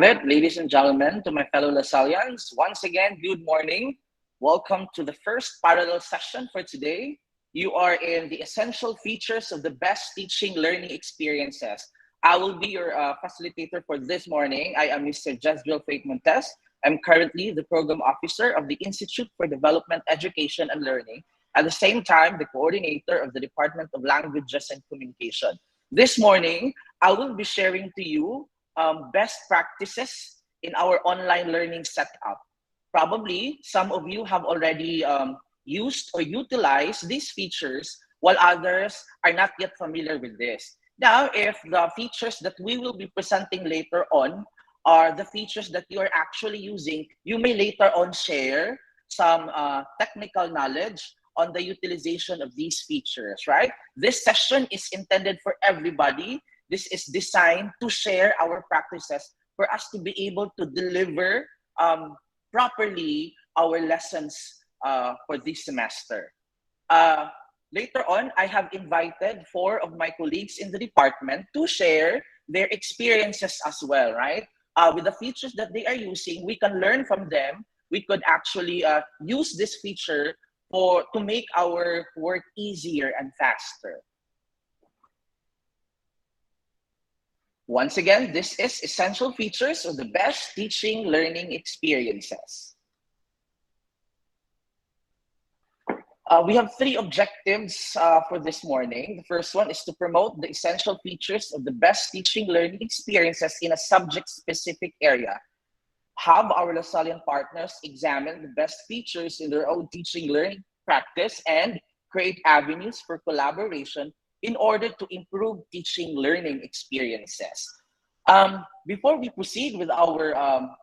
Ladies and gentlemen, to my fellow Lasallians, once again, good morning. Welcome to the first parallel session for today. You are in the essential features of the best teaching learning experiences. I will be your facilitator for this morning. I am Mr. Jezreel Faith Montes. I'm currently the program officer of the Institute for Development, Education, and Learning. At the same time, the coordinator of the Department of Languages and Communication. This morning, I will be sharing to you best practices in our online learning setup. Probably some of you have already used or utilized these features, while others are not yet familiar with this. Now, if the features that we will be presenting later on are the features that you are actually using, you may later on share some technical knowledge on the utilization of these features, right? This session is intended for everybody. This is designed to share our practices for us to be able to deliver properly our lessons for this semester. Later on, I have invited 4 of my colleagues in the department to share their experiences as well, right? With the features that they are using, we can learn from them. We could actually use this feature to make our work easier and faster. Once again, this is essential features of the best teaching learning experiences. We have 3 objectives for this morning. The first one is to promote the essential features of the best teaching learning experiences in a subject-specific area. Have our Lasallian partners examine the best features in their own teaching learning practice and create avenues for collaboration in order to improve teaching learning experiences. Before we proceed with our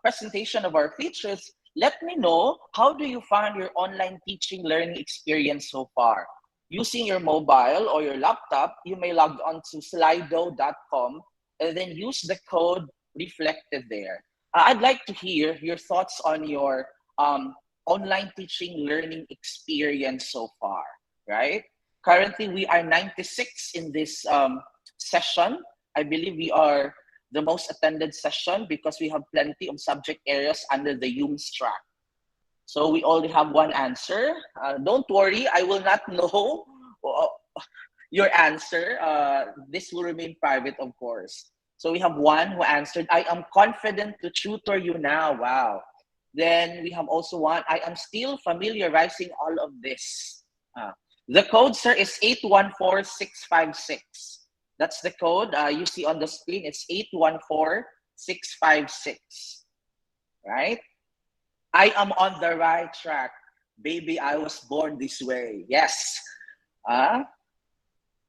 presentation of our features, let me know, how do you find your online teaching learning experience so far? Using your mobile or your laptop, you may log on to slido.com and then use the code reflected there. I'd like to hear your thoughts on your online teaching learning experience so far, right? Currently, we are 96 in this session. I believe we are the most attended session because we have plenty of subject areas under the HUMSS track. So we already have one answer. Don't worry, I will not know your answer. This will remain private, of course. So we have one who answered, I am confident to tutor you now. Wow. Then we have also one, I am still familiarizing all of this. The code, sir, is 814656. That's the code you see on the screen. It's 814656, right? I am on the right track. Baby, I was born this way. Yes.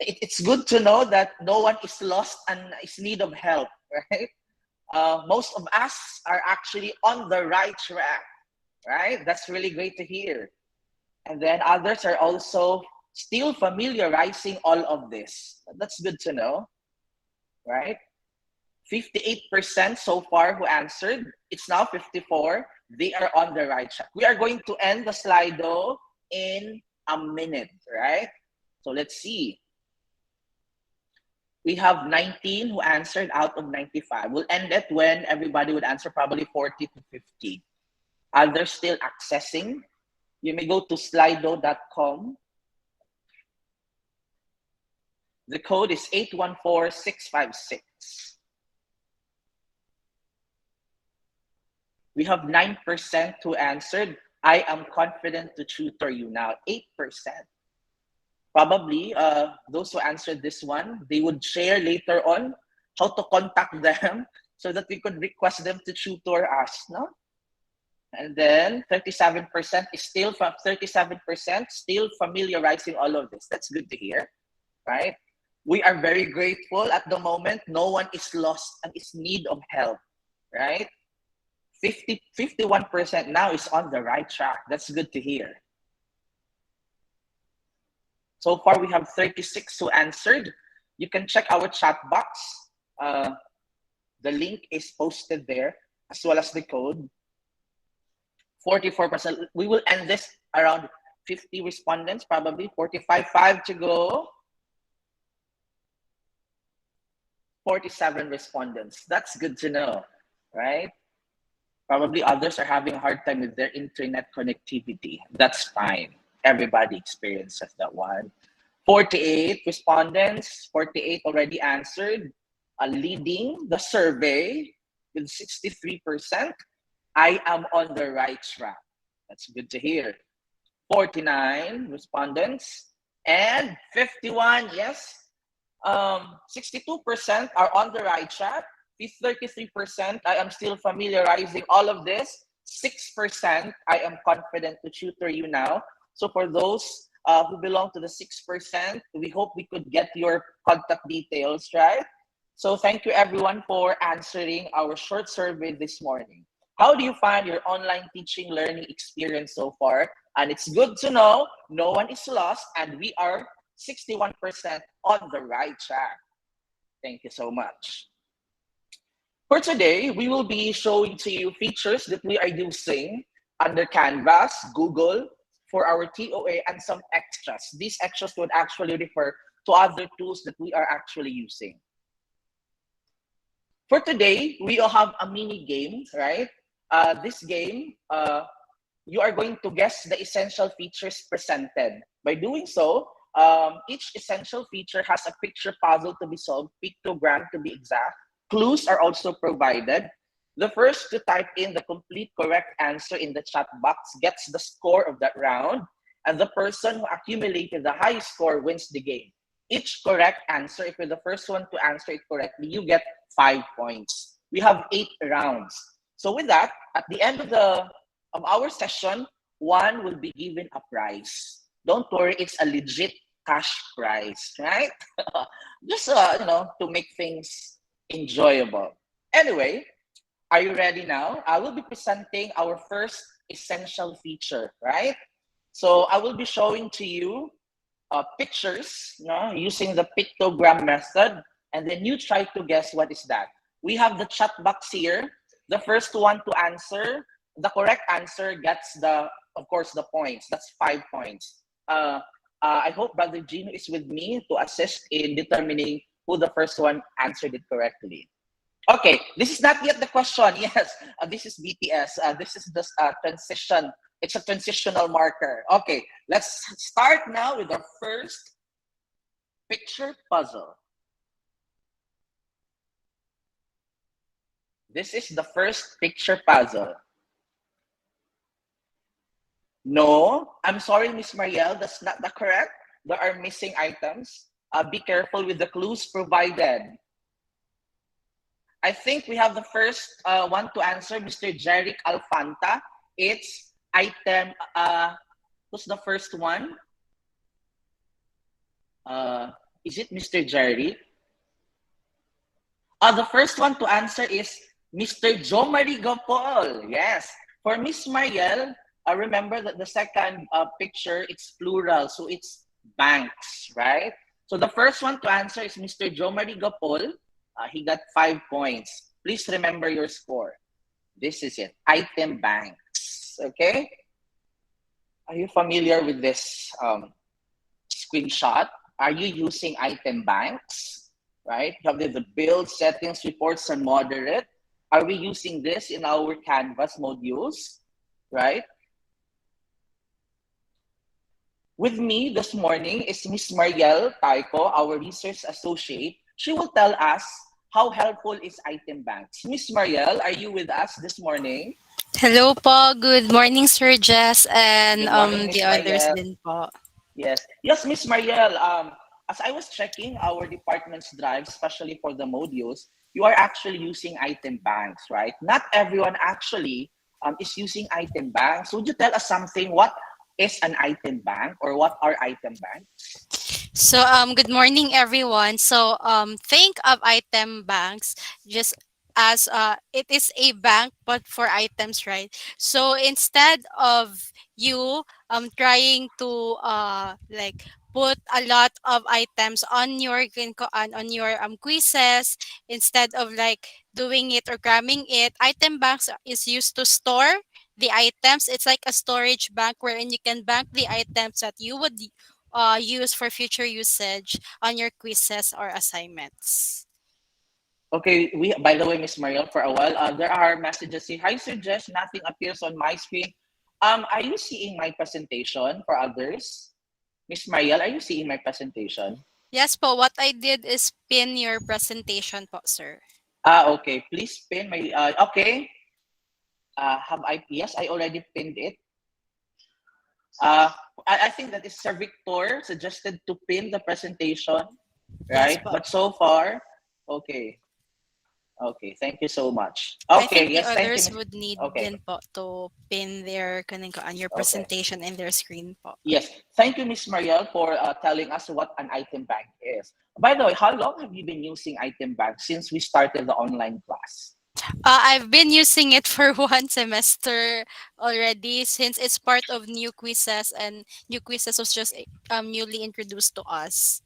It's good to know that no one is lost and is in need of help, right? Most of us are actually on the right track, right? That's really great to hear. And then others are also still familiarizing all of this. That's good to know, right? 58% so far who answered. It's now 54. They are on the right track. We are going to end the Slido in a minute, right? So let's see. We have 19 who answered out of 95. We'll end it when everybody would answer, probably 40 to 50. Others still accessing. You may go to slido.com. The code is 814656. We have 9% who answered, I am confident to tutor you now. 8%. Probably those who answered this one, they would share later on how to contact them so that we could request them to tutor us, no? And then 37% is still from 37% still familiarizing all of this. That's good to hear, right? We are very grateful at the moment. No one is lost and is in need of help, right? 51% now is on the right track. That's good to hear. So far, we have 36 who answered. You can check our chat box. The link is posted there, as well as the code. 44%. We will end this around 50 respondents, probably 45, 5 to go. 47 respondents. That's good to know. right? Probably others are having a hard time with their internet connectivity. That's fine. Everybody experiences that one. 48 respondents, 48 already answered, leading the survey with 63%. I am on the right track. That's good to hear. 49 respondents and 51, yes, 62% are on the right track. With 33%, I am still familiarizing all of this. 6%, I am confident to tutor you now. So for those who belong to the 6%, we hope we could get your contact details, right? So thank you everyone for answering our short survey this morning. How do you find your online teaching learning experience so far? And it's good to know no one is lost and we are 61% on the right track. Thank you so much. For today, we will be showing to you features that we are using under Canvas, Google, for our TOA and some extras. These extras would actually refer to other tools that we are actually using. For today, we will have a mini game, right? This game, you are going to guess the essential features presented. By doing so, each essential feature has a picture puzzle to be solved, pictogram to be exact. Clues are also provided. The first to type in the complete correct answer in the chat box gets the score of that round, and the person who accumulated the highest score wins the game. Each correct answer, if you're the first one to answer it correctly, you get 5 points. We have 8 rounds. So with that, at the end of our session, one will be given a prize. Don't worry, it's a legit cash prize, right? Just to make things enjoyable. Anyway, are you ready now? I will be presenting our first essential feature, right? So I will be showing to you pictures, using the pictogram method, and then you try to guess what is that. We have the chat box here. The first one to answer, the correct answer gets of course, the points. That's 5 points. I hope Brother Gino is with me to assist in determining who the first one answered it correctly. Okay, this is not yet the question. Yes, this is BTS. This is the transition. It's a transitional marker. Okay, let's start now with our first picture puzzle. This is the first picture puzzle. No, I'm sorry, Miss Marielle, that's not the correct. There are missing items. Be careful with the clues provided. I think we have the first one to answer, Mr. Jeric Alfanta. It's item, who's the first one? Is it Mr. Jeric? The first one to answer is Mr. Jo Marie Gopol. Yes. For Miss Marielle, remember that the second picture, it's plural, so it's banks, right? So the first one to answer is Mr. Jo Marie Gopol. He got 5 points. Please remember your score. This is it, item banks, okay? Are you familiar with this screenshot? Are you using item banks, right? You have the build, settings, reports, and moderate. Are we using this in our Canvas modules, right? With me this morning is Miss Marielle Taiko, our research associate. She will tell us how helpful is item banks. Miss Marielle, are you with us this morning? Hello po. Good morning, Sir Jess, and Good morning, the Miss others Marielle. din po. Yes, Miss Marielle. As I was checking our department's drive, especially for the modules, you are actually using item banks, right? Not everyone actually is using item banks. Would you tell us something? What is an item bank, or what are item banks? So, good morning, everyone. So, think of item banks just as it is a bank, but for items, right? So, instead of you trying to like put a lot of items on your on your quizzes, instead of like doing it or cramming it, item banks is used to store the items. It's like a storage bank wherein you can bank the items that you would use for future usage on your quizzes or assignments. Okay, we by the way, Miss Mariel, for a while, there are messages saying, "Hi, Sir Jess, nothing appears on my screen." Are you seeing my presentation for others? Miss Mariel, are you seeing my presentation? Yes po, what I did is pin your presentation po, sir. Okay. Please pin my. Okay. Have I? Yes, I already pinned it. Uh, I think that is Sir Victor suggested to pin the presentation, Yes right? po. But so far, okay. Okay. Thank you so much. I Okay. think the Yes. Thank you, others Miss. would need Okay. din po to pin their kaning ko on your Okay. presentation in their screen po. Yes. Thank you, Miss Mariel, for telling us what an item bank is. By the way, how long have you been using item bank since we started the online class? I've been using it for 1 semester already since it's part of new quizzes and new quizzes was just newly introduced to us.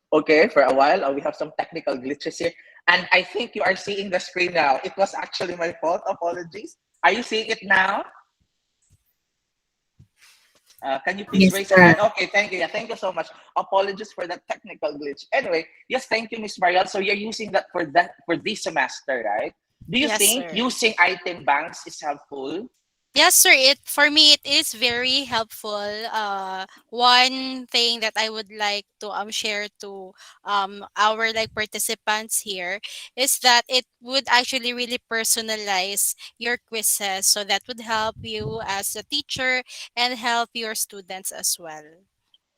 Okay, for a while, we have some technical glitches here. And I think you are seeing the screen now. It was actually my fault. Apologies. Are you seeing it now? Can you please Yes, raise your sir. hand? Okay, thank you. Yeah, thank you so much. Apologies for that technical glitch. Anyway, yes, thank you, Miss Mariel. So you're using that for this semester, right? Do you Yes, think sir. using item banks is helpful? Yes, sir. It for me it is very helpful. One thing that I would like to share to our like participants here is that it would actually really personalize your quizzes, so that would help you as a teacher and help your students as well.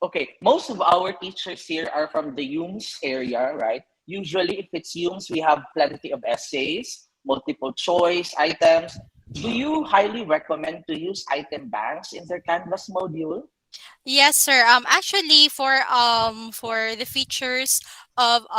Okay, most of our teachers here are from the HUMSS area, right? Usually, if it's HUMSS, we have plenty of essays, multiple choice items. Do you highly recommend to use item banks in their Canvas module? Yes, sir. Actually, for the features of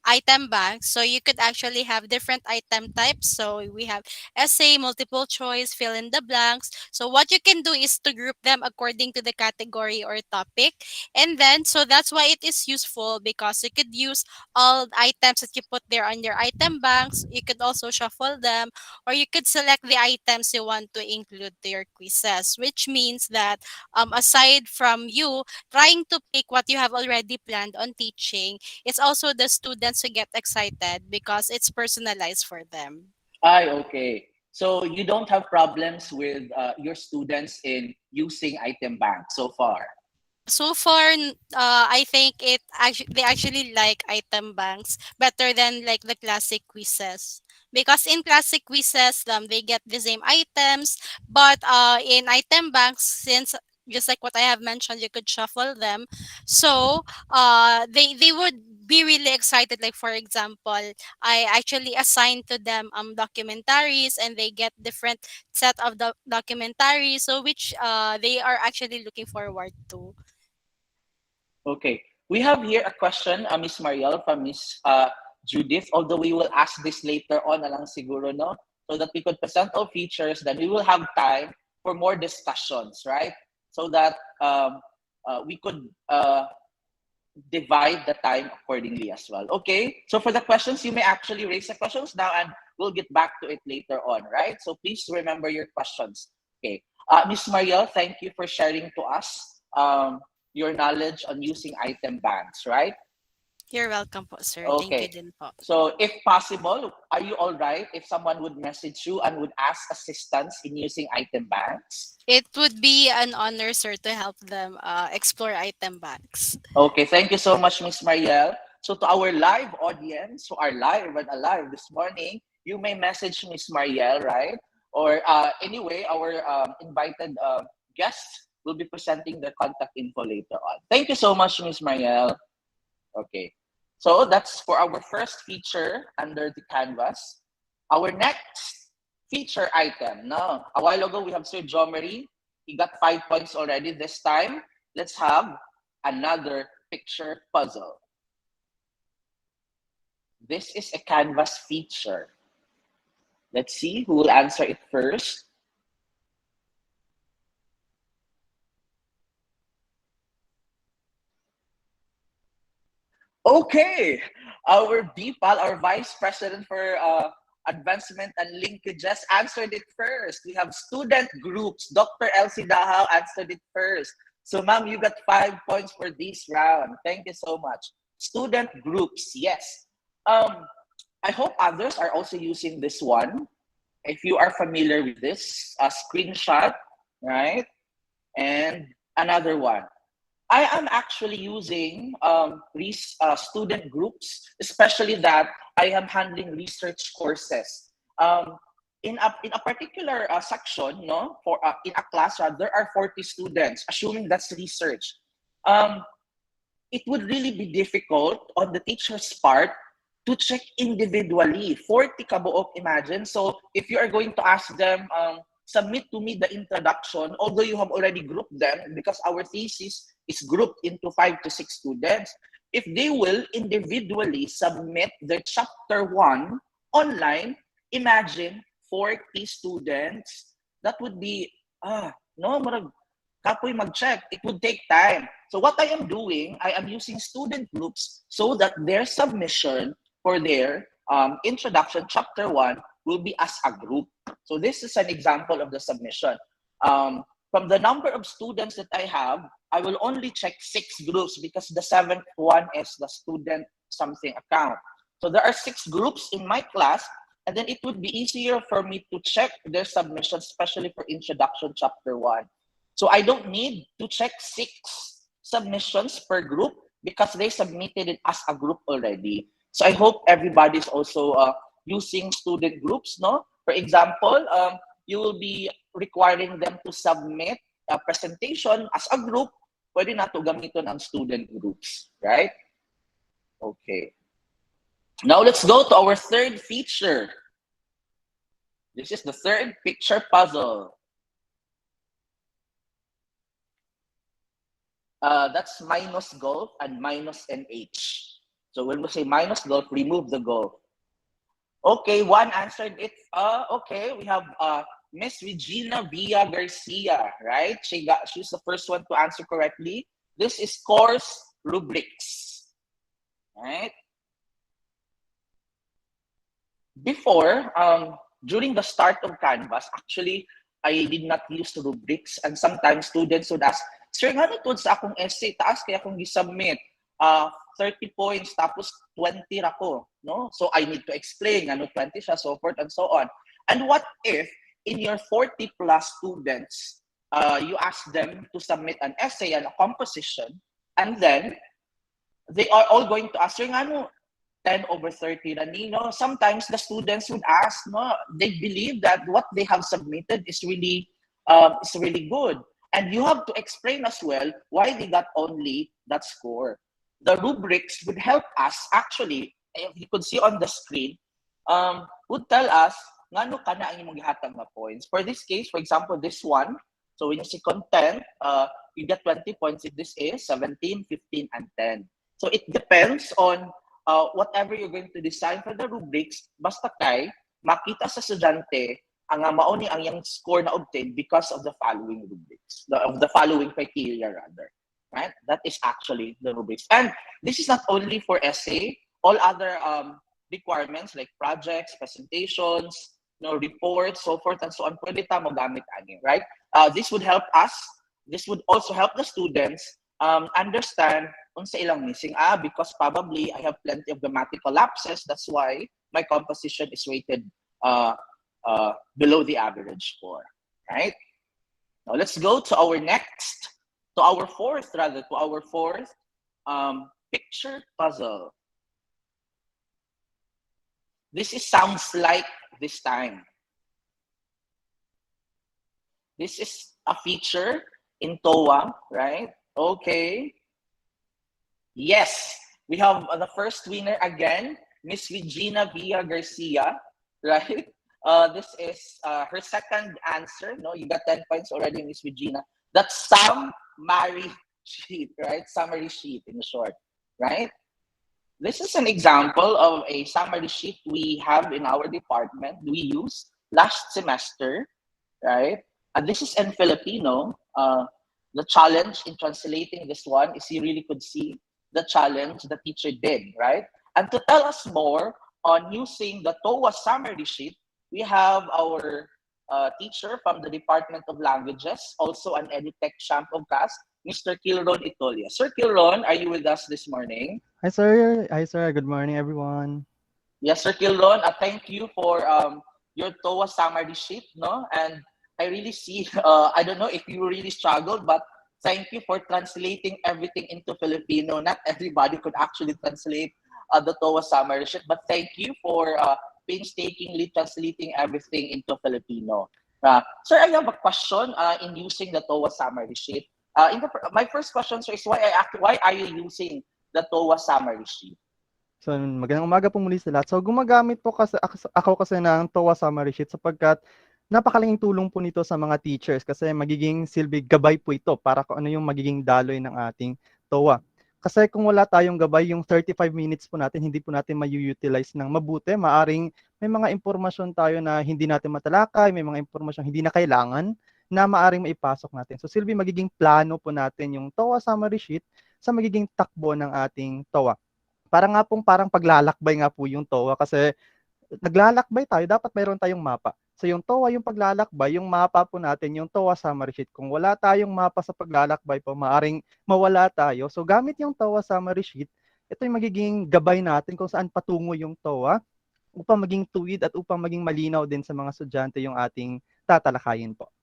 item banks, so you could actually have different item types. So we have essay, multiple choice, fill in the blanks. So what you can do is to group them according to the category or topic, and then so that's why it is useful because you could use all items that you put there on your item banks. You could also shuffle them, or you could select the items you want to include to your quizzes, which means that aside from you trying to pick what you have already planned on teaching, it's also the students who get excited because it's personalized for them. Okay. So you don't have problems with your students in using item bank so far. So far, I think they actually like item banks better than like the classic quizzes, because in classic quizzes they get the same items, but in item banks, since just like what I have mentioned, you could shuffle them, so they would be really excited. Like for example, I actually assigned to them documentaries, and they get different set of documentaries, so which they are actually looking forward to. Okay. We have here a question, Miss Mariel, from Miss Judith, although we will ask this later on na lang siguro, no? So that we could present all features, then we will have time for more discussions, right? So that we could divide the time accordingly as well. Okay, so for the questions, you may actually raise the questions now and we'll get back to it later on, right? So please remember your questions. Okay, Miss Mariel, thank you for sharing to us your knowledge on using item banks, right? You're welcome po, sir. Thank you Okay, din po. so if possible, are you all right if someone would message you and would ask assistance in using item banks? It would be an honor, sir, to help them explore item banks. Okay, thank you so much, Miss Marielle. So to our live audience who are live and alive this morning, you may message Miss Marielle, right? Or anyway, our invited guests will be presenting their contact info later on. Thank you so much, Miss Marielle. Okay, so that's for our first feature under the canvas. Our next feature item. Now, a while ago, we have Sir Jomery. He got 5 points already. This time, let's have another picture puzzle. This is a canvas feature. Let's see who will answer it first. Okay, our VPAL, our Vice President for Advancement and Linkages, answered it first. We have student groups. Dr. Elsie Dahao answered it first. So, ma'am, you got 5 points for this round. Thank you so much. Student groups, yes. Um, I hope others are also using this one. If you are familiar with this, a screenshot, right? And another one. I am actually using these student groups, especially that I am handling research courses. Um, in a particular section, no, for in a class, there are 40 students, assuming that's research. Um, it would really be difficult on the teacher's part to check individually. 40 kabuok, imagine. So if you are going to ask them, submit to me the introduction, although you have already grouped them, because our thesis is grouped into 5 to 6 students, if they will individually submit their chapter 1 online, imagine 40 students, that would be, no, kapoy mag-check. It would take time. So what I am doing, I am using student groups so that their submission for their introduction, chapter 1, will be as a group. So this is an example of the submission. From the number of students that I have, I will only check 6 groups because the 7th one is the student something account. So there are 6 groups in my class, and then it would be easier for me to check their submissions, especially for introduction chapter 1. So I don't need to check 6 submissions per group because they submitted it as a group already. So I hope everybody is also using student groups, no? For example, you will be requiring them to submit a presentation as a group. Pwede na to gamiton ang student groups, right? Okay. Now let's go to our third feature. This is the third picture puzzle. That's minus golf and minus NH. So when we say minus golf, remove the golf. Okay, one answered it. Okay, we have Miss Regina Villa Garcia, right? She's the first one to answer correctly. This is course rubrics, right? Before, during the start of Canvas, actually, I did not use rubrics, and sometimes students would ask, Sir, ano to sa akong essay? Taas kaya akong gi-submit. 30 points, tapos 20 ako, no? So I need to explain, ano 20 siya, so forth and so on. And what if, in your 40 plus students, you ask them to submit an essay and a composition, and then they are all going to ask, Sir, ano, 10/30 na Nino. Sometimes the students would ask, no, they believe that what they have submitted is really good. And you have to explain as well why they got only that score. The rubrics would help us actually, if you could see on the screen, would tell us ngano kana ang imong gihatag na points. For this case, for example, this one, so when you see content, you get 20 points if this is 17, 15, and 10. So it depends on whatever you're going to design for the rubrics, basta kay makita sa estudyante ang mauni ang yung score na obtained because of the following rubrics, of the following criteria rather, right? That is actually the rubrics. And this is not only for essay, all other requirements like projects, presentations, reports, so forth and so on, pwede ta mo gamit ani, right? This would help us, this would also help the students understand unsa ilang missing because probably I have plenty of grammatical lapses, that's why my composition is weighted below the average score, right? Now let's go to our fourth picture puzzle. This sounds like this time. This is a feature in TOA, right? Okay. Yes, we have the first winner again, Miss Regina Villa Garcia, right? This is her second answer. No, you got 10 points already, Miss Regina. That's summary sheet, right? Summary sheet in short, right? This is an example of a summary sheet we have in our department. We use last semester, right? This is in Filipino. The challenge in translating this one is you really could see the challenge the teacher did, right? And to tell us more on using the TOA summary sheet, we have our teacher from the Department of Languages, also an EdTech champ of class, Mr. Kilron Itolia. Sir Kilron, are you with us this morning? Hi, sir. Hi, sir. Good morning, everyone. Yes, Sir Kilron, thank you for your TOA summary sheet, no? And I really see, I don't know if you really struggled, but thank you for translating everything into Filipino. Not everybody could actually translate the TOA summary sheet, but thank you for painstakingly translating everything into Filipino. Sir, I have a question in using the TOA summary sheet. My first question, sir, is why are you using the TOA summary sheet? So, magandang umaga po muli sa lahat. So, gumagamit po kasi ako kasi ng TOA summary sheet sapagkat napakalaking tulong po nito sa mga teachers kasi magiging silbi gabay po ito para kung ano yung magiging daloy ng ating TOA. Kasi kung wala tayong gabay, yung 35 minutes po natin, hindi po natin ma-utilize ng mabuti. Maaring may mga impormasyon tayo na hindi natin matalakay, may mga impormasyon hindi na kailangan na maaring maipasok natin. So, silbi magiging plano po natin yung TOA summary sheet sa magiging takbo ng ating TOA. Parang paglalakbay nga po yung TOA kasi naglalakbay tayo, dapat mayroon tayong mapa. So yung TOA yung paglalakbay, yung mapa po natin, yung TOA summary sheet. Kung wala tayong mapa sa paglalakbay po, maaring mawala tayo. So gamit yung TOA summary sheet, ito yung magiging gabay natin kung saan patungo yung TOA upang maging tuwid at upang maging malinaw din sa mga estudyante yung ating tatalakayin po.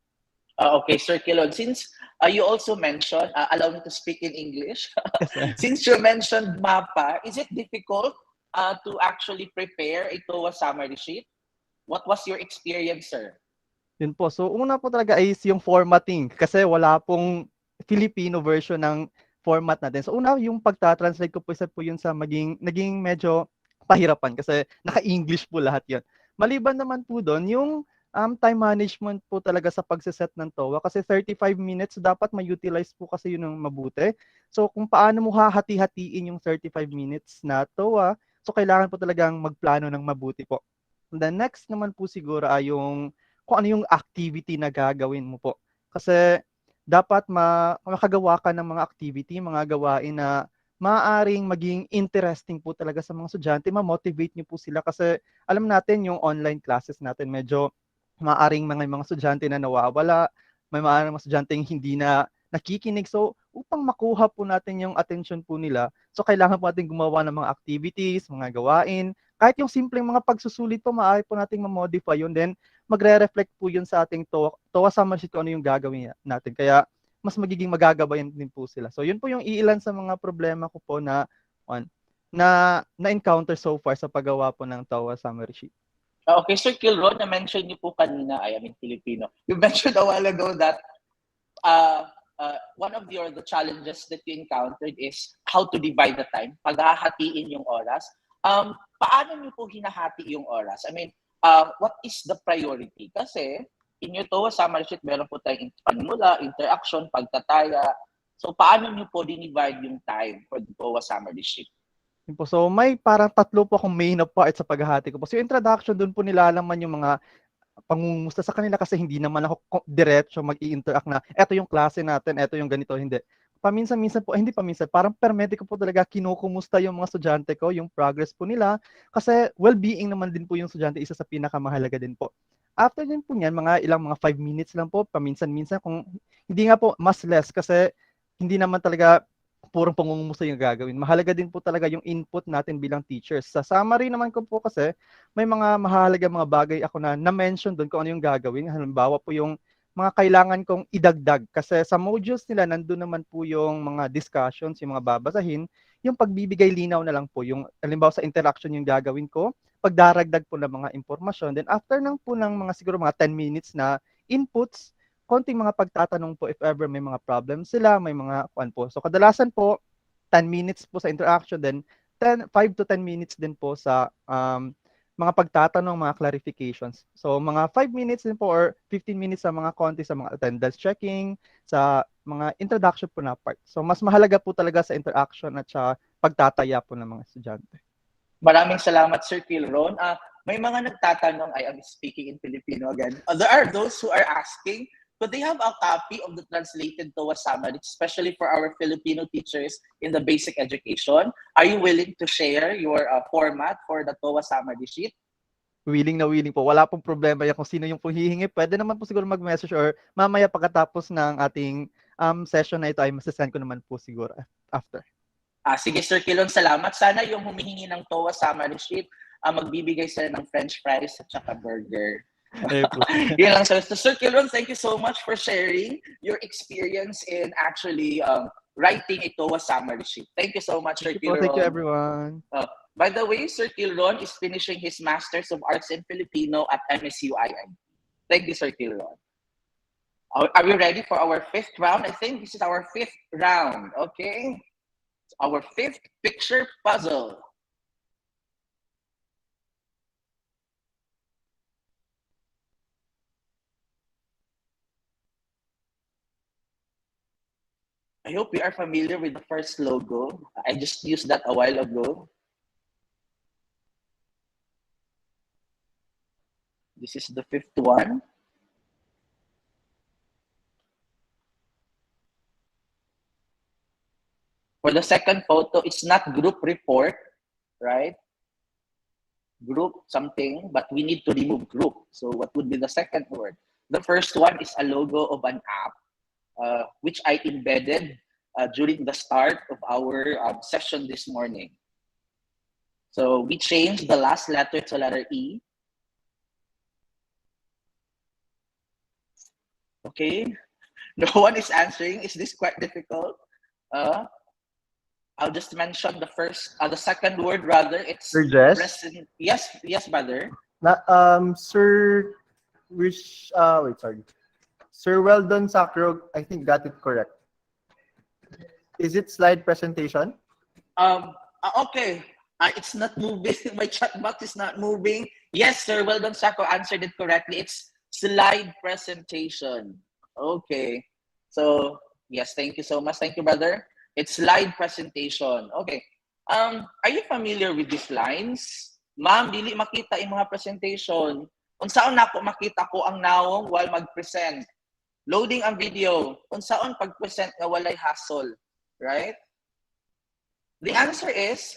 Okay, Sir Kilon, since you also mentioned, allow me to speak in English. Yes, sir. Since you mentioned MAPA, is it difficult to actually prepare a TOA summary sheet? What was your experience, sir? Yun po. So, una po talaga is yung formatting kasi wala pong Filipino version ng format natin. So, una yung pagta-translate ko po isa po yun sa naging medyo pahirapan kasi naka-English po lahat yun. Maliban naman po doon, yung time management po talaga sa pagsiset ng TOA kasi 35 minutes dapat ma-utilize po kasi yun ng mabuti. So, kung paano mo hahati-hatiin yung 35 minutes na TOA, so kailangan po talagang magplano ng mabuti po. And then next naman po siguro ay yung kung ano yung activity na gagawin mo po. Kasi dapat makagawa ka ng mga activity, mga gawain na maaaring maging interesting po talaga sa mga estudyante, ma-motivate niyo po sila kasi alam natin yung online classes natin medyo maaaring mga estudyante na nawawala, may maaaring mga estudyante hindi na nakikinig. So, upang makuha po natin yung attention po nila, so kailangan po natin gumawa ng mga activities, mga gawain, kahit yung simpleng mga pagsusulit po, maaari po nating ma-modify yun. Then, magre-reflect po yun sa ating TOA summary sheet kung ano yung gagawin natin. Kaya, mas magiging magagabayan din po sila. So, yun po yung iilan sa mga problema ko po na-encounter so far sa paggawa po ng TOA summary sheet. Okay, Sir Kilron, na-mention niyo po kanina, Filipino. You mentioned a while ago that one of the challenges that you encountered is how to divide the time, paghahatiin yung oras. Paano niyo po hinahati yung oras? What is the priority? Kasi in your TOA summary sheet, meron po tayong panimula, interaction, pagtataya. So, paano niyo po dinivide yung time for the TOA summary sheet? So, may parang tatlo po akong main na part sa paghahati ko po. So, yung introduction, doon po nilalaman yung mga pangungumusta sa kanila kasi hindi naman ako diretso mag-i-interact na eto yung klase natin, eto yung ganito, hindi. Paminsan-minsan po, hindi paminsan, parang permete ko po talaga kinukumusta yung mga estudyante ko, yung progress po nila, kasi well-being naman din po yung estudyante, isa sa pinakamahalaga din po. After din po niyan, mga 5 minutes lang po, paminsan-minsan, kung hindi nga po, mas less, kasi hindi naman talaga purong pangungumusta yung gagawin. Mahalaga din po talaga yung input natin bilang teachers. Sa summary naman ko po kasi, may mga mahalaga mga bagay ako na-mention doon kung ano yung gagawin. Halimbawa po yung mga kailangan kong idagdag. Kasi sa modules nila, nandun naman po yung mga discussions, yung mga babasahin. Yung pagbibigay linaw na lang po. Yung halimbawa sa interaction yung gagawin ko, pagdaragdag po ng mga impormasyon. Then after po ng mga siguro mga 10 minutes na inputs, konting mga pagtatanong po if ever may mga problems sila, may mga po. So kadalasan po 10 minutes po sa interaction, then 5 to 10 minutes din po sa mga pagtatanong, mga clarifications. So mga 5 minutes din po or 15 minutes sa mga konti sa mga attendance checking, sa mga introduction po na part. So mas mahalaga po talaga sa interaction at sa pagtataya po ng mga estudyante. Maraming salamat, Sir Kilron. May mga nagtatanong, I am speaking in Filipino again. There are those who are asking, could they have a copy of the translated TOA summary, especially for our Filipino teachers in the basic education? Are you willing to share your format for the TOA summary sheet? willing na willing po. Wala pong problema yan kung sino yung pong hihingi. Pwede naman po siguro mag-message or mamaya pagkatapos ng ating session na ito ay masasend ko naman po siguro after. Sige, Sir Kilon, salamat. Sana yung humihingi ng TOA summary sheet, magbibigay sila ng french fries at saka burger. Yun lang, sir. So, Sir Kilon, thank you so much for sharing your experience in actually writing a TOA summary sheet. Thank you so much, Sir Kilon. Thank you, everyone. By the way, Sir Kilon is finishing his Masters of Arts in Filipino at MSU-IIT. Thank you, Sir Kilon. Are we ready for our fifth round? I think this is our fifth round, okay? Our fifth picture puzzle. I hope we are familiar with the first logo. I just used that a while ago. This is the fifth one. For the second photo, it's not group report, right? Group something, but we need to remove group. So what would be the second word? The first one is a logo of an app, which I embedded during the start of our session this morning. So we changed the last letter to letter E. Okay, no one is answering. Is this quite difficult? I'll just mention the second word rather. It's Sir Jess? present. Yes, brother. Sir, wait, sorry. Sir Weldon Sacro, I think got it correct. Is it slide presentation? Okay. It's not moving. My chat box is not moving. Yes, Sir Weldon Sacro answered it correctly. It's slide presentation. Okay. So, yes, thank you so much. Thank you, brother. It's slide presentation. Okay. Are you familiar with these lines? Ma'am, dili makita yung mga presentation. Unsaon nako makita ko ang naong while mag-present. Loading ang video. Unsaon pag-present nga walay hassle, right? The answer is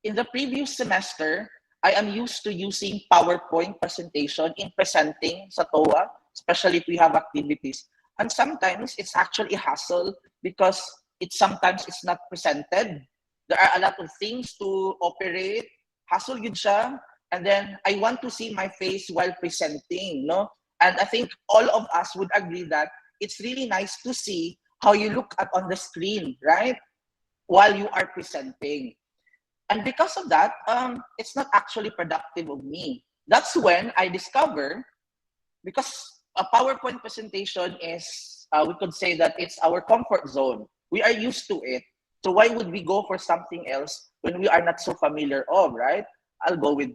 in the previous semester, I am used to using PowerPoint presentation in presenting sa TOA, especially if we have activities. And sometimes it's actually a hassle because sometimes it's not presented. There are a lot of things to operate. Hassle yun siya. And then I want to see my face while presenting, no? And I think all of us would agree that it's really nice to see how you look at on the screen, right? While you are presenting. And because of that, it's not actually productive of me. That's when I discover, because a PowerPoint presentation is, we could say that it's our comfort zone. We are used to it. So why would we go for something else when we are not so familiar of, right? I'll go with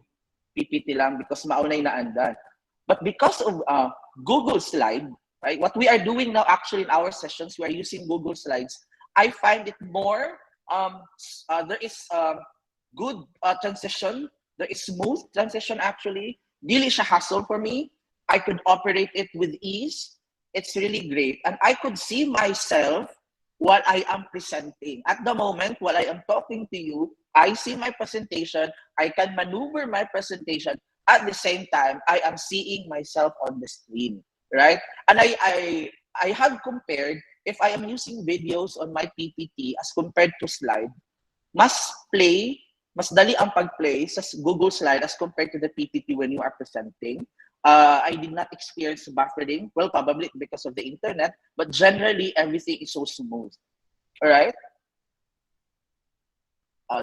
PPT lang because maunay na andan. But because of Google Slide, right? What we are doing now actually in our sessions, we are using Google Slides. I find it more, there is good transition. There is smooth transition actually. Dili siya hassle for me. I could operate it with ease. It's really great. And I could see myself while I am presenting. At the moment, while I am talking to you, I see my presentation. I can maneuver my presentation. At the same time, I am seeing myself on the screen, right? And I have compared, if I am using videos on my PPT as compared to slide, mas dali ang pag-play sa Google Slide as compared to the PPT when you are presenting. I did not experience buffering. Well, probably because of the internet, but generally everything is so smooth. All right.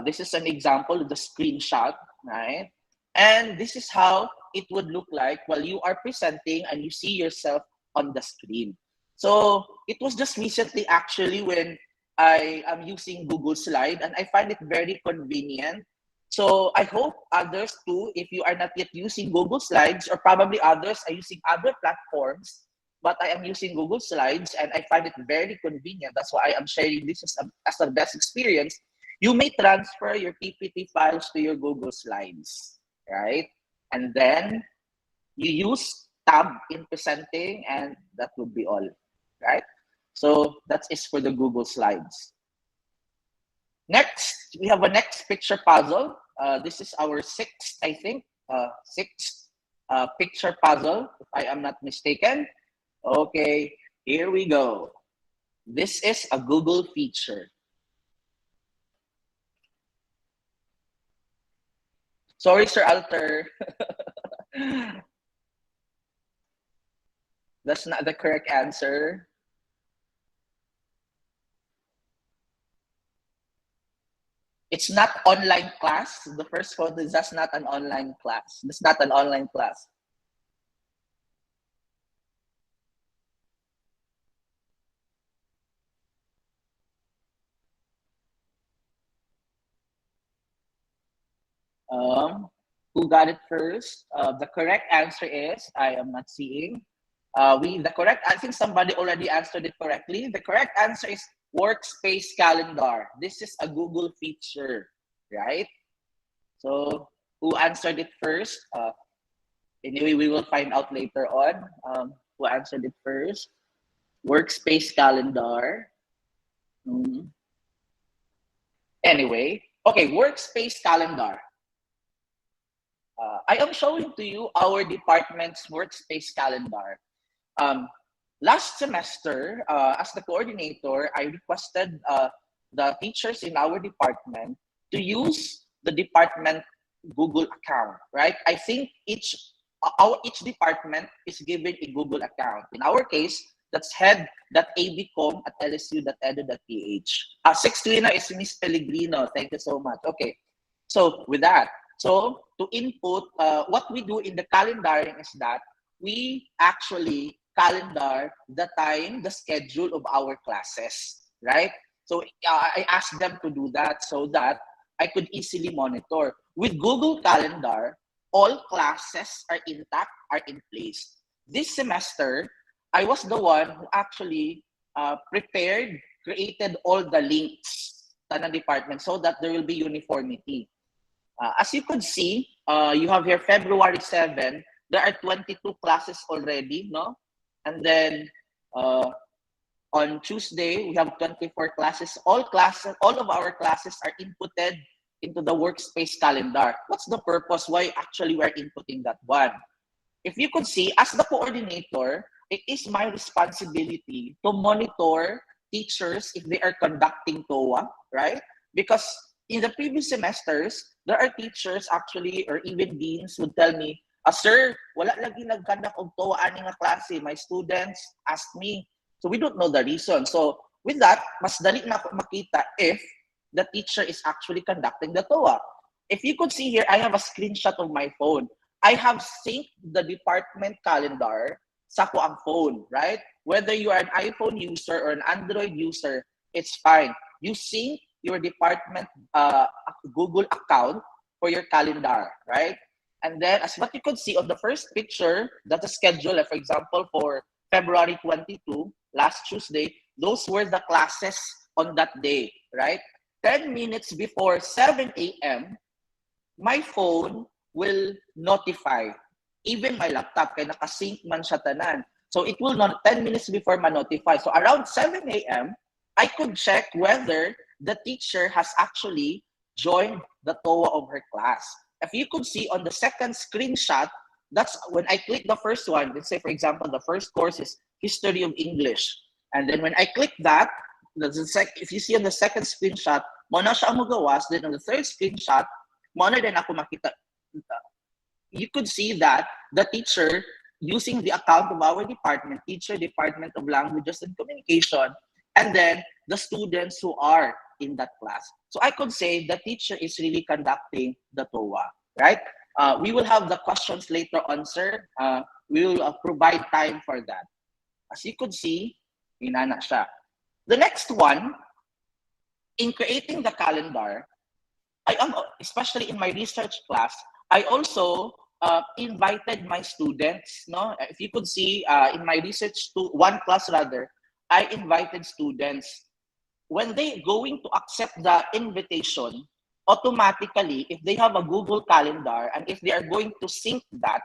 This is an example of the screenshot, right? And this is how it would look like while you are presenting and you see yourself on the screen. So it was just recently actually when I am using Google Slide and I find it very convenient. So I hope others too, if you are not yet using Google Slides, or probably others are using other platforms, but I am using Google Slides and I find it very convenient. That's why I am sharing this as the best experience. You may transfer your PPT files to your Google Slides, right? And then you use tab in presenting and that would be all, right? So that is for the Google Slides. Next, we have a next picture puzzle. This is our sixth, I think. sixth picture puzzle, if I am not mistaken. Okay, here we go. This is a Google feature. Sorry, Sir Alter. That's not the correct answer. It's not online class. The first photo is that's not an online class. That's not an online class. Who got it first? The correct answer is, I am not seeing. I think somebody already answered it correctly. The correct answer is workspace calendar. This is a Google feature, right? So who answered it first? Anyway, we will find out later on who answered it first. Workspace calendar. Anyway, okay, workspace calendar. I am showing to you our department's workspace calendar. Last semester, as the coordinator, I requested the teachers in our department to use the department Google account, right? I think each department is given a Google account. In our case, that's head.abcom@lsu.edu.ph. 6th winner is Miss Pellegrino. Thank you so much. Okay, so with that, so to input, what we do in the calendaring is that we actually calendar the time, the schedule of our classes, right? So I asked them to do that so that I could easily monitor. With Google Calendar, all classes are intact, are in place. This semester, I was the one who actually created all the links to the department so that there will be uniformity. As you could see, you have here February 7, there are 22 classes already, no? And then on Tuesday, we have 24 classes. All of our classes are inputted into the workspace calendar. What's the purpose? Why actually we're inputting that one? If you could see, as the coordinator, it is my responsibility to monitor teachers if they are conducting TOA, right? Because in the previous semesters, there are teachers actually, or even deans would tell me, sir, wala lagi nagkandak og TOA ani nga klase. My students asked me. So we don't know the reason. So with that, mas dali na ako makita if the teacher is actually conducting the TOA. If you could see here, I have a screenshot of my phone. I have synced the department calendar sa ko ang phone, right? Whether you are an iPhone user or an Android user, it's fine. You sync your department Google account for your calendar, right? And then as what you could see on the first picture, that's a schedule, like for example, for February 22, last Tuesday, those were the classes on that day, right? 10 minutes before 7 a.m., my phone will notify. Even my laptop, kaya nakasync man siya tanan. So it will not 10 minutes before ma-notify. So around 7 a.m., I could check whether the teacher has actually joined the TOA of her class. If you could see on the second screenshot, that's when I click the first one. Let's say, for example, the first course is History of English. And then when I click that, if you see on the second screenshot, mo na siya magawas. Then on the third screenshot, mo na din ako makita. You could see that the teacher using the account of our department, Department of Languages and Communication, and then the students who are in that class. So I could say the teacher is really conducting the TOA, right? We will have the questions later on, sir. We will provide time for that. As you could see, inana siya. The next one, in creating the calendar, I am, especially in my research class, I also invited my students. No, if you could see in my research one class rather, I invited students. When they going to accept the invitation, automatically, if they have a Google Calendar and if they are going to sync that,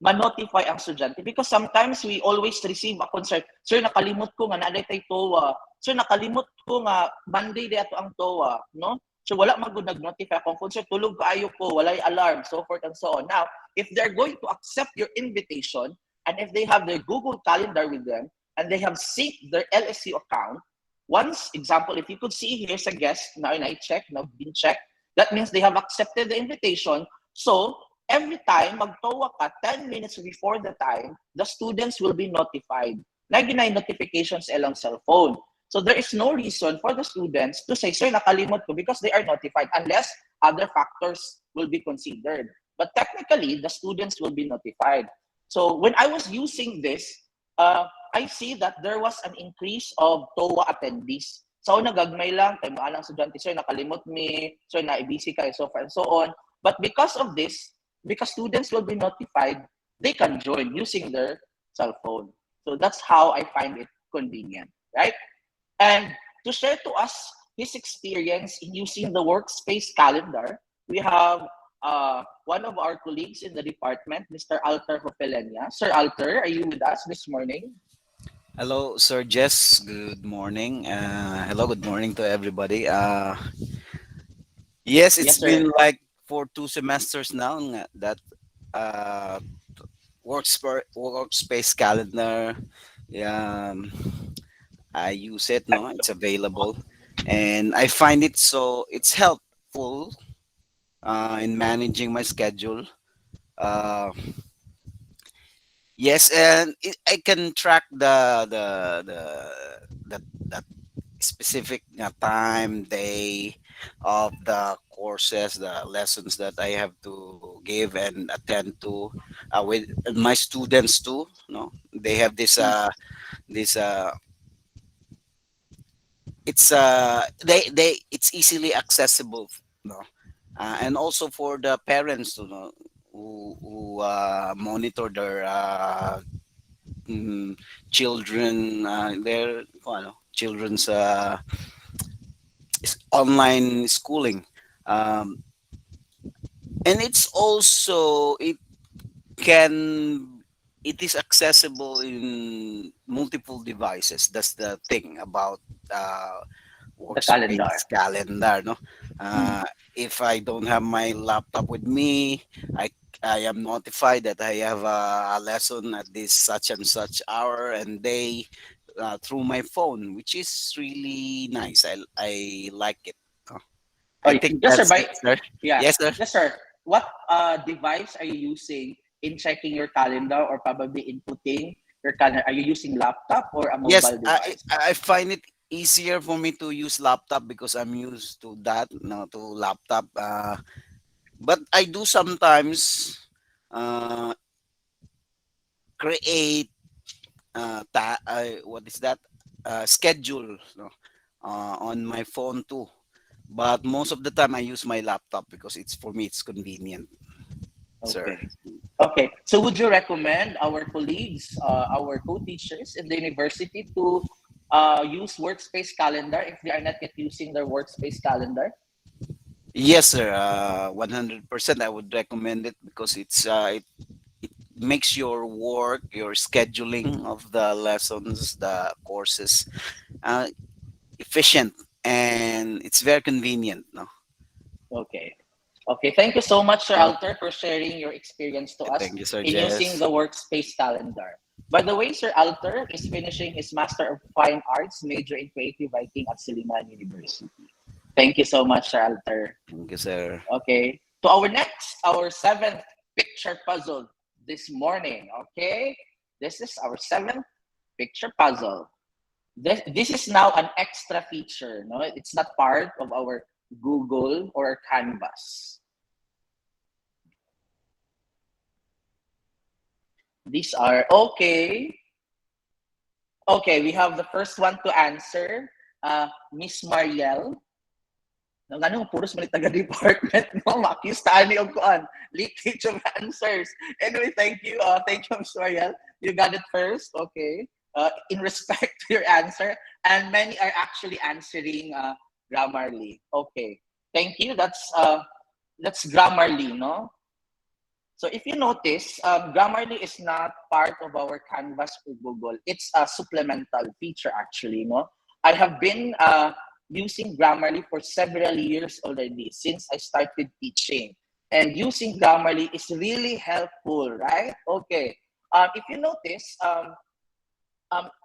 ma-notify ang estudyante. Because sometimes we always receive a concern, sir, nakalimot ko nga naday tay TOA. Sir, nakalimot ko nga Monday day ato ang TOA, no? So wala magud nag-notify akong phone, sir, tulog kaayo ko, walay alarm, so forth and so on. Now, if they're going to accept your invitation, and if they have their Google Calendar with them, and they have synced their LSU account, once, example, if you could see here sa guest, now I check, now been checked, that means they have accepted the invitation. So, every time magtawa ka 10 minutes before the time, the students will be notified. Lagi na yung notifications ilang cellphone. So there is no reason for the students to say, sir, nakalimot ko, because they are notified unless other factors will be considered. But technically, the students will be notified. So when I was using this, I see that there was an increase of TOA attendees. So nagagmay lang, tayo maalang estudyante, sir, nakalimot mi, sir, na-busy kayo, so far and so on. But because of this, because students will be notified, they can join using their cell phone. So that's how I find it convenient, right? And to share to us his experience in using the workspace calendar, we have one of our colleagues in the department, Mr. Alter Hopelenia. Sir Alter, are you with us this morning? Hello, Sir Jess. Good morning. Hello, good morning to everybody. Yes, it's Yes, sir. been like for 2 semesters now that uh, workspace calendar. Um, I use it. No, it's available, and I find it so it's helpful in managing my schedule. Uh, yes, and I can track the specific time, day of the courses, the lessons that I have to give and attend to with my students too. No, they have this they it's easily accessible. No, and also for the parents to know who monitor their mm, children their children's online schooling, um, and can it is accessible in multiple devices. That's the thing about uh, The calendar. workspace calendar, no. Mm. uh, if I don't have my laptop with me, i I am notified that I have a lesson at this such and such hour and day through my phone, which is really nice. I like it. Oh, Oh, I think yes, sir. that's it, sir. Yeah, Yes, sir. yes, sir. What device are you using in checking your calendar or probably inputting your calendar? Are you using laptop or a Yes, mobile device? I find it easier for me to use laptop because I'm used to that, no, to laptop. But I do sometimes uh, create what is that schedule, no, on my phone too. But most of the time I use my laptop because it's for me it's convenient, sir. Okay. Okay. So would you recommend our colleagues, our co-teachers in the university to use workspace calendar if they are not yet using their workspace calendar? Yes, sir. 100%. I would recommend it because it makes your work, your scheduling of the lessons, the courses, uh, efficient, and it's very convenient. No, Okay. Okay. Thank you so much, Sir uh, Alter, for sharing your experience to us thank you, Sir in using Jess. the workspace calendar. By the way, Sir Alter is finishing his Master of Fine Arts major in creative writing at Silliman University. Thank you so much, Sir Alter. Thank you, sir. Okay. To our seventh picture puzzle this morning. Okay. This is our seventh picture puzzle. This is now an extra feature. No, it's not part of our Google or Canvas. These are okay. Okay, we have the first one to answer. Miss Marielle. Nang ano, puros malit taga-department, no? Makistaan ni Ogkuan. Leakage of answers. Anyway, thank you. Thank you, Ms. Mariel. You got it first. Okay. In respect to your answer. And many are actually answering Grammarly. Okay. Thank you. That's Grammarly, no? So if you notice, Grammarly is not part of our Canvas or Google. It's a supplemental feature, actually, no? I have been using Grammarly for several years already since I started teaching. And using Grammarly is really helpful, right? Okay. If you notice,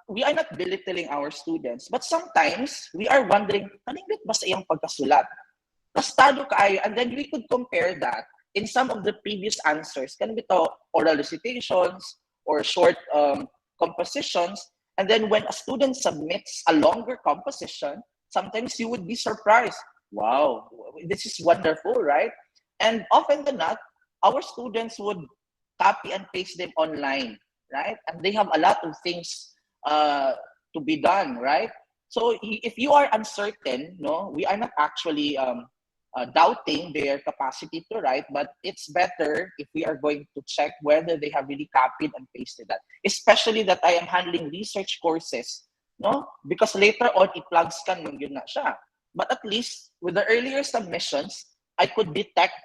we are not belittling our students, but sometimes we are wondering, kanindot ba sa iyang pagkasulat? Bastado kaayo, and then we could compare that in some of the previous answers. Can be to oral recitations or short compositions. And then when a student submits a longer composition, sometimes you would be surprised. Wow, this is wonderful, right? And often than not, our students would copy and paste them online, right? And they have a lot of things to be done, right? So if you are uncertain, no, we are not actually doubting their capacity to write, but it's better if we are going to check whether they have really copied and pasted that. Especially that I am handling research courses, no? Because later on, i-plugs kan yun na siya. But at least with the earlier submissions, I could detect,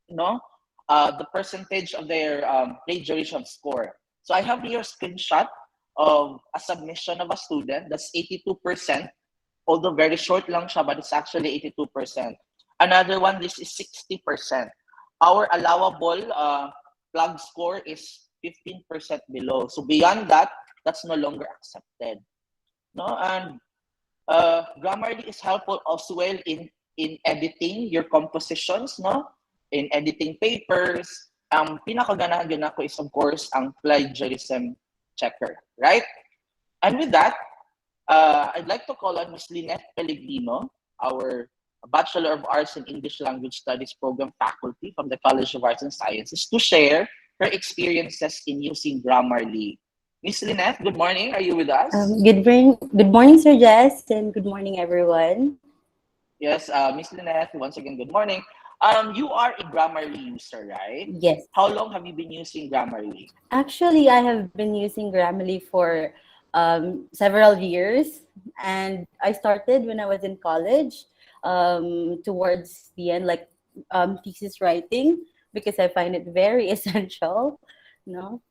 no, the percentage of their plagiarism score. So I have here a screenshot of a submission of a student that's 82%, although very short lang siya, but it's actually 82%. Another one, this is 60%. Our allowable plug score is 15% below. So beyond that, that's no longer accepted. No, and Grammarly is helpful as well in editing your compositions, no? In editing papers. Pinakaganahan din ako is of course ang plagiarism checker, right? And with that, I'd like to call on Ms. Lynette Pellegrino, our Bachelor of Arts in English Language Studies program faculty from the College of Arts and Sciences, to share her experiences in using Grammarly. Ms. Lynette, good morning. Are you with us? Good morning, Sir Jess, and good morning, everyone. Yes, Ms. Lynette, once again, good morning. You are a Grammarly user, right? Yes. How long have you been using Grammarly? Actually, I have been using Grammarly for several years, and I started when I was in college, towards the end, like thesis writing, because I find it very essential, you know.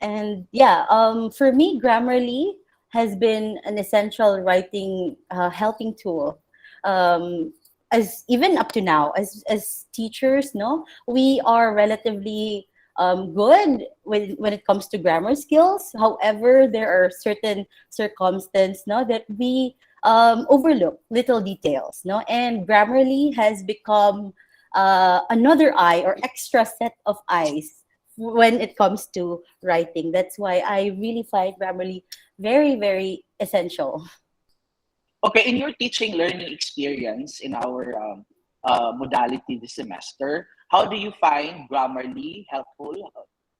And yeah, for me, Grammarly has been an essential writing helping tool. As even up to now, as teachers, no, we are relatively good when it comes to grammar skills. However, there are certain circumstances, no, that we overlook little details, no, and Grammarly has become another eye or extra set of eyes when it comes to writing. That's why I really find Grammarly very, very essential. Okay, in your teaching learning experience in our modality this semester, how do you find Grammarly helpful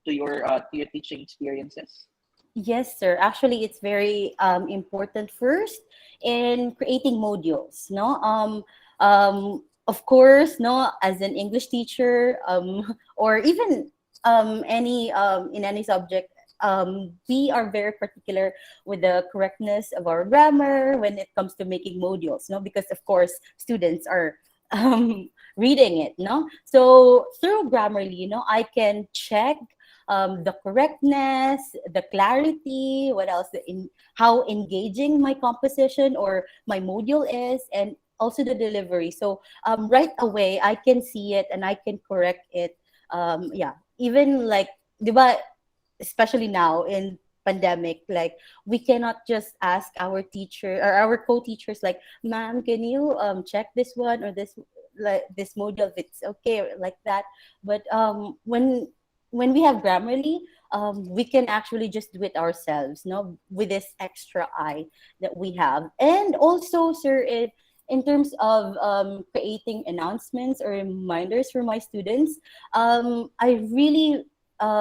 to your teaching experiences? Yes, sir. Actually, it's very important first in creating modules. No, of course, no, as an English teacher, or even any in any subject, we are very particular with the correctness of our grammar when it comes to making modules. No, because of course students are reading it. No, so through Grammarly, I can check the correctness, the clarity, what else, how engaging my composition or my module is, and also the delivery. So right away, I can see it and I can correct it. Yeah, even like, diba, especially now in pandemic, like we cannot just ask our teacher or our co-teachers like, ma'am, can you check this one or this, like this module, if it's okay, or like that. But when we have Grammarly, we can actually just do it ourselves, no, with this extra eye that we have. And also, sir, in terms of creating announcements or reminders for my students, I really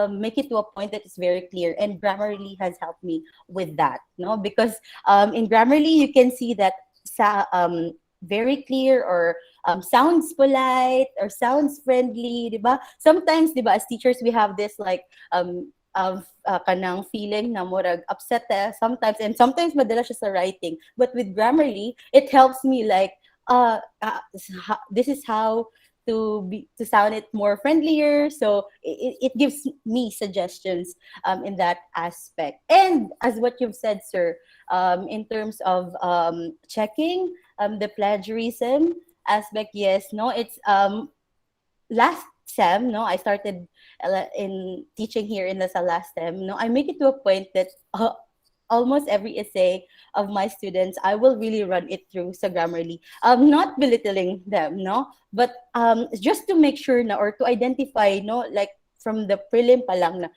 make it to a point that is very clear, and Grammarly has helped me with that, no, because in Grammarly you can see that very clear or sounds polite or sounds friendly, diba? Sometimes, diba, as teachers, we have this like of kanang feeling na murag upset sometimes, and sometimes madala siya sa writing. But with Grammarly, it helps me like this is how to sound it more friendlier. So it gives me suggestions in that aspect. And as what you've said, sir, in terms of checking the plagiarism aspect, yes, no, it's last sem, no, I started in teaching here in the last sem. No, I make it to a point that almost every essay of my students, I will really run it through sa Grammarly. Not belittling them, no, but just to make sure na, or to identify, no, like from the prelim pa lang na,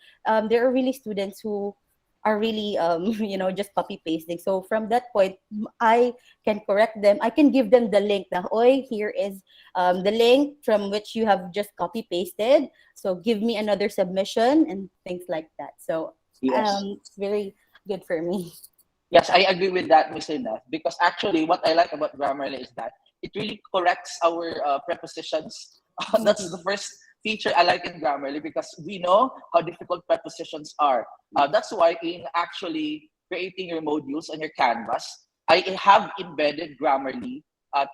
there are really students who are really just copy pasting. So from that point, I can correct them. I can give them the link na, oy, here is the link from which you have just copy pasted. So give me another submission and things like that. So Yes. it's very good for me. Yes, I agree with that, Miss Lina, because actually what I like about Grammarly is that it really corrects our prepositions. That's the first feature I like in Grammarly because we know how difficult prepositions are. That's why in actually creating your modules on your Canvas, I have embedded Grammarly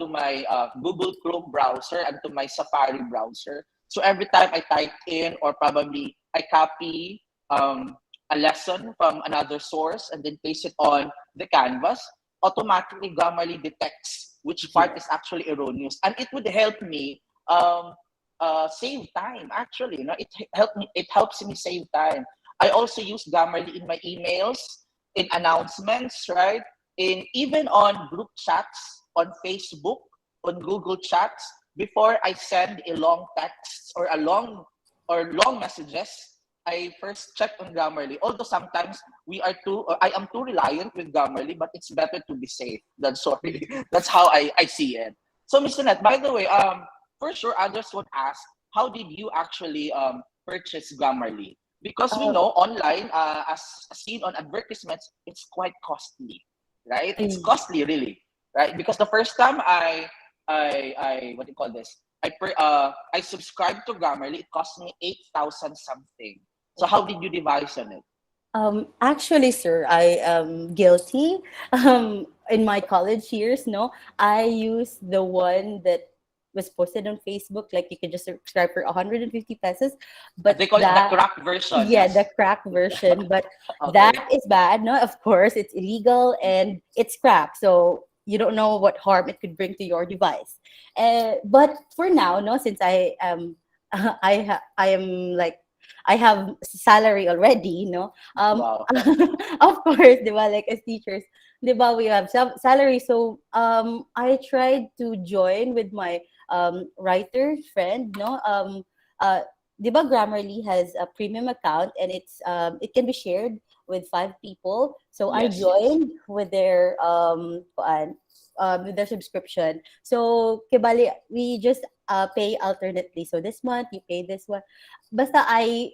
to my Google Chrome browser and to my Safari browser. So every time I type in or probably I copy a lesson from another source and then paste it on the canvas, automatically Grammarly detects which part is actually erroneous, and it would help me save time. Actually, it helps me save time. I also use Grammarly in my emails, in announcements, right? In even on group chats on Facebook, on Google Chats. Before I send a long text or long messages, I first check on Grammarly. Although sometimes I am too reliant with Grammarly, but it's better to be safe than sorry. That's how I see it. So, Mr. Net, by the way, for sure others would ask, how did you actually purchase Grammarly? Because we Uh, know online, as seen on advertisements, it's quite costly, right? It's mm. costly, really, right? Because the first time I what do you call this? I subscribed to Grammarly. It cost me 8,000 something. So how did you devise on it? Actually, sir, I am guilty. In my college years, no, I used the one that was posted on Facebook. Like you could just subscribe for 150 pesos, but They call it the that, crack version, yeah, the yes? crack version. But that Okay. is bad. No, of course, it's illegal and it's crack. So you don't know what harm it could bring to your device. But for now, no, since I am, I am like I have salary already, Wow. of course, di ba, like as teachers, di ba, we have salary. So I tried to join with my writer friend, no? Uh, di ba, Grammarly has a premium account and it can be shared with 5 people. So I Yes, yes. joined with their subscription. So, kibali, we just pay alternately. So this month you pay this one. Basta I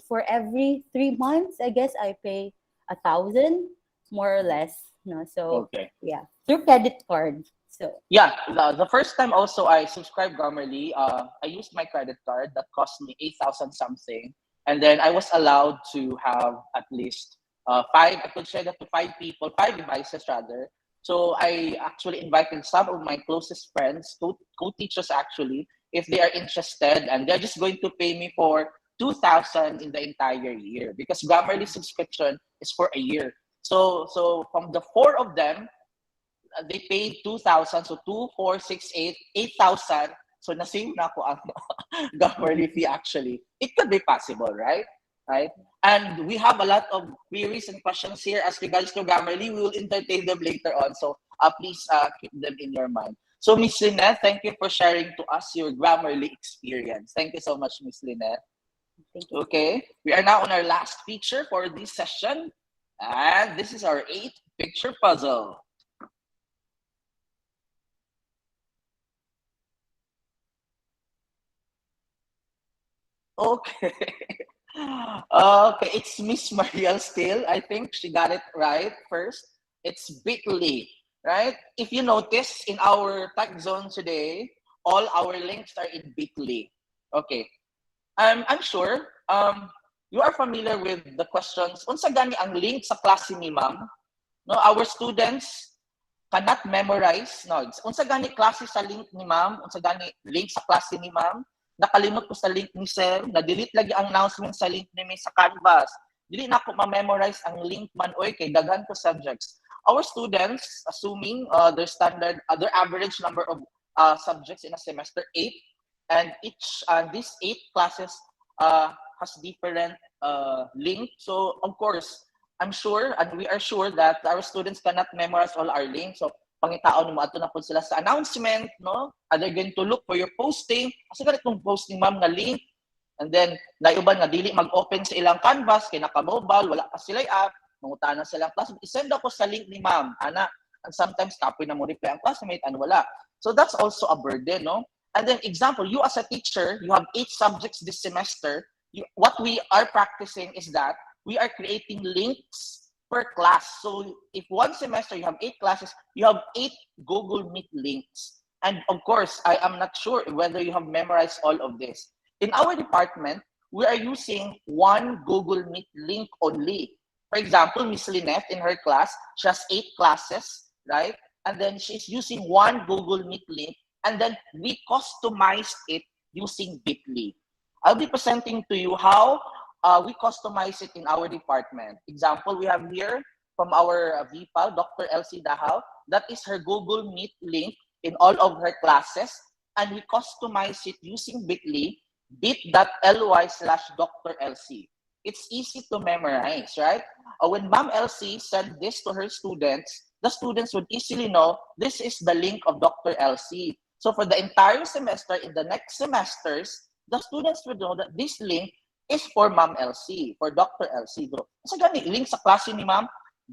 for every 3 months, I guess I pay 1,000 more or less. No, so Okay. yeah, through credit card. So Yeah, the first time also I subscribed Grammarly, I used my credit card that cost me 8,000 something. And then I was allowed to have at least five, I could share that to 5 people, 5 devices rather. So I actually invited some of my closest friends, co-teachers actually, if they are interested, and they're just going to pay me for 2,000 in the entire year because Grammarly subscription is for a year. So from the four of them, they paid 2,000. So 2, 4, 6, 8, 8,000. So nasave na ako ang Grammarly fee actually. It could be possible, right? Right? And we have a lot of queries and questions here as regards to Grammarly. We will entertain them later on. So please keep them in your mind. So Miss Lynette, thank you for sharing to us your Grammarly experience. Thank you so much, Miss Lynette. thank you. Okay, we are now on our last feature for this session. And this is our 8-picture puzzle. Okay. Okay, it's Miss Mariel still. I think she got it right first. It's bit.ly, right? If you notice in our tech zone today, all our links are in bit.ly. Okay. I'm sure you are familiar with the questions. Unsa gani ang link sa klase ni ma'am? No, our students cannot memorize. No, unsa gani klase sa link ni ma'am? Unsa gani link sa klase ni ma'am? Nakalimot ko sa link ni sir, na-delete lagi ang announcement sa link ni may sa Canvas. Dili na ako ma-memorize ang link man oy kay daghan ko subjects. our students, assuming their standard, their average number of subjects in a semester, 8, and each these 8 classes has different link. So of course, I'm sure and we are sure that our students cannot memorize all our links. So pangitaon mo ato na po sila sa announcement, no? Are they going to look for your posting? Kasi ganitong posting ma'am nga link. And then naiuban nga dili mag-open sa ilang canvas kay naka-mobile, wala pa sila app, mangutana silang class. I-send ako sa link ni ma'am, ana. And sometimes copy na mo reply ang classmate and wala. So that's also a burden, no? And then example, you as a teacher, you have 8 subjects this semester. What we are practicing is that we are creating links per class. So if one semester you have 8 classes, you have 8 Google Meet links. And of course, I am not sure whether you have memorized all of this. In our department, we are using one Google Meet link only. For example, Miss Lynette in her class, she has 8 classes, right? And then she's using one Google Meet link, and then we customized it using Bitly. I'll be presenting to you how we customize it in our department. Example, we have here from our VPAL, Dr. Elsie Dahao. That is her Google Meet link in all of her classes. And we customize it using Bitly, bit.ly/Dr. Elsie. It's easy to memorize, right? When Ma'am Elsie sent this to her students, the students would easily know this is the link of Dr. Elsie. So for the entire semester, in the next semesters, the students would know that this link is for Ma'am Elsie, for Dr. Elsie. Kasi gani, link sa klase ni Ma'am,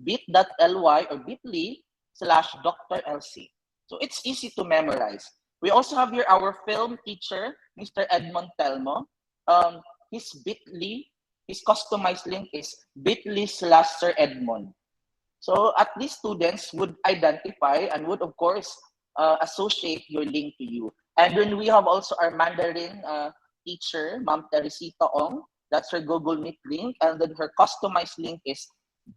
bit.ly or bit.ly/Dr. Elsie. So it's easy to memorize. We also have here our film teacher, Mr. Edmond Telmo. His bit.ly, his customized link is bit.ly/Sir Edmond. So at least students would identify and would, of course, associate your link to you. And then we have also our Mandarin teacher, Ma'am Teresita Ong. That's her Google Meet link. And then her customized link is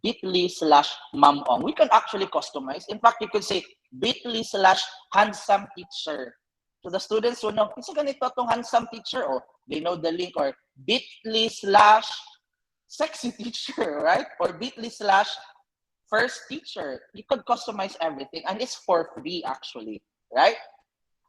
bit.ly/Ma'am Ong. We can actually customize. In fact, you could say bit.ly/handsome teacher. So the students will know, it's ganito itong handsome teacher, or they know the link, or bit.ly/sexy teacher, right? Or bit.ly/first teacher. You could customize everything, and it's for free actually, right?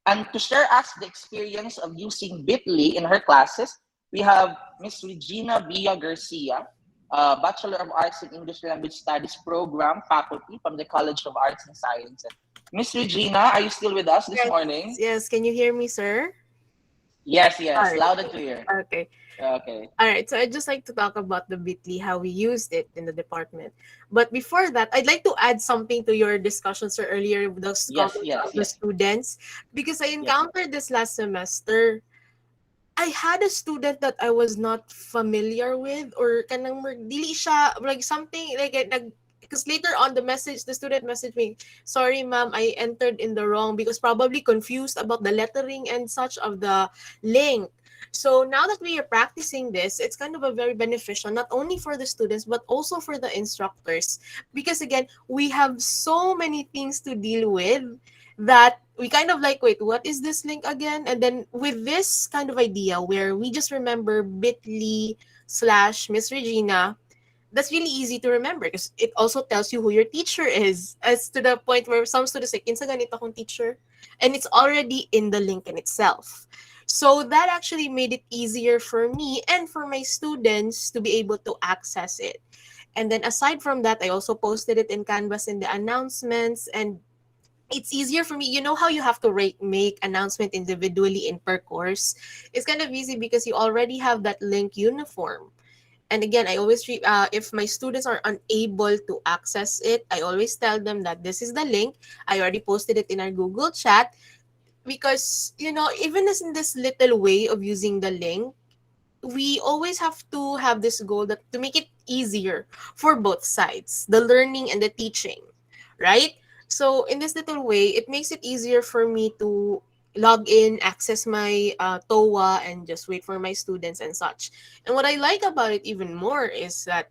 And to share us the experience of using Bitly in her classes, we have Miss Regina Villa Garcia, Bachelor of Arts in English Language Studies program faculty from the College of Arts and Sciences. Miss Regina, are you still with us this morning? Yes. Can you hear me, sir? Yes, Alright. loud and clear. Okay. Okay. All right. So I'd just like to talk about the Bitly, how we used it in the department. But before that, I'd like to add something to your discussion, sir, earlier with those comments of the students, because I encountered this last semester. I had a student that I was not familiar with, or kanang dili siya like something like because later on the student messaged me, sorry ma'am, I entered in the wrong, because probably confused about the lettering and such of the link. So now that we are practicing this, it's kind of a very beneficial, not only for the students, but also for the instructors. Because again, we have so many things to deal with that we kind of like, wait, what is this link again? And then with this kind of idea where we just remember bit.ly/Miss Regina, that's really easy to remember because it also tells you who your teacher is, as to the point where some students say, kinsa ganito akong teacher? And it's already in the link in itself. So that actually made it easier for me and for my students to be able to access it. And then aside from that, I also posted it in Canvas in the announcements, and it's easier for me. You know how you have to make announcement individually in per course? It's kind of easy because you already have that link uniform. And again, I always if my students are unable to access it, I always tell them that this is the link. I already posted it in our Google chat, because even as in this little way of using the link, we always have to have this goal that to make it easier for both sides, the learning and the teaching, right? So in this little way, it makes it easier for me to log in, access my TOA, and just wait for my students and such. And what I like about it even more is that,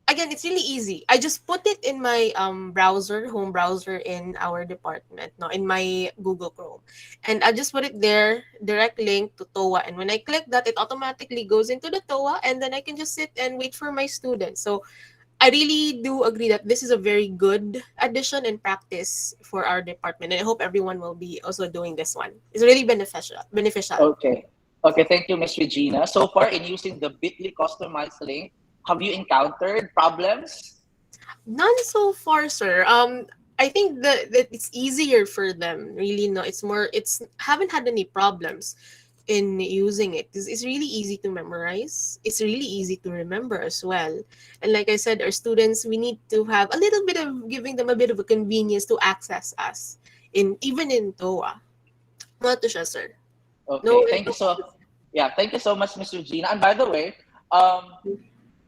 again, it's really easy. I just put it in my home browser in our department, no, in my Google Chrome. And I just put it there, direct link to TOA. And when I click that, it automatically goes into the TOA, and then I can just sit and wait for my students. So I really do agree that this is a very good addition and practice for our department, and I hope everyone will be also doing this one. It's really beneficial. Beneficial. Okay. Okay, thank you, Miss Regina. So far, in using the Bitly customized link, have you encountered problems? None so far, sir. I think that it's easier for them. Really, no, it's more. It's haven't had any problems in using it. It's really easy to memorize. It's really easy to remember as well. And like I said, our students, we need to have a little bit of giving them a bit of a convenience to access us in even in TOA. Not to siya, sir. No, Okay, thank you so. Yeah, thank you so much, Miss Regina. And by the way, um,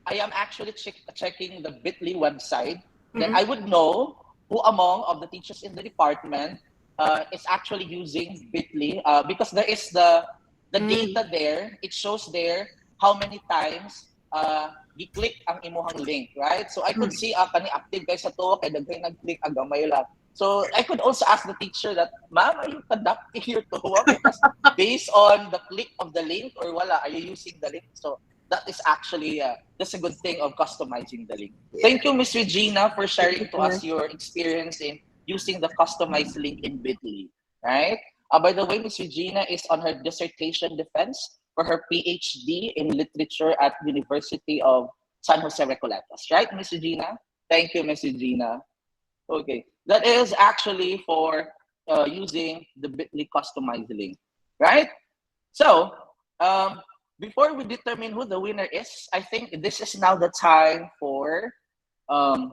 I am actually checking the Bitly website. Then Mhm. I would know who among of the teachers in the department is actually using Bitly because there is the Mm. data there. It shows there how many times you click ang imuhang link, right? So I could see kani active kay sa to kay daghay nag-click agamay lang. So I could also ask the teacher that, ma'am, are you conducting your TOA? Because based on the click of the link or wala, are you using the link? So that is actually that's a good thing of customizing the link. Yeah. Thank you, Miss Regina, for Thank you, sharing to sir. us your experience in using the customized link in Bitly. Right? By the way, Miss Regina is on her dissertation defense for her PhD in literature at University of San Jose Recoletos. Right, Miss Regina? Thank you, Miss Regina. Okay, that is actually for using the Bitly customized link, right? So, um, before we determine who the winner is, I think this is now the time for um,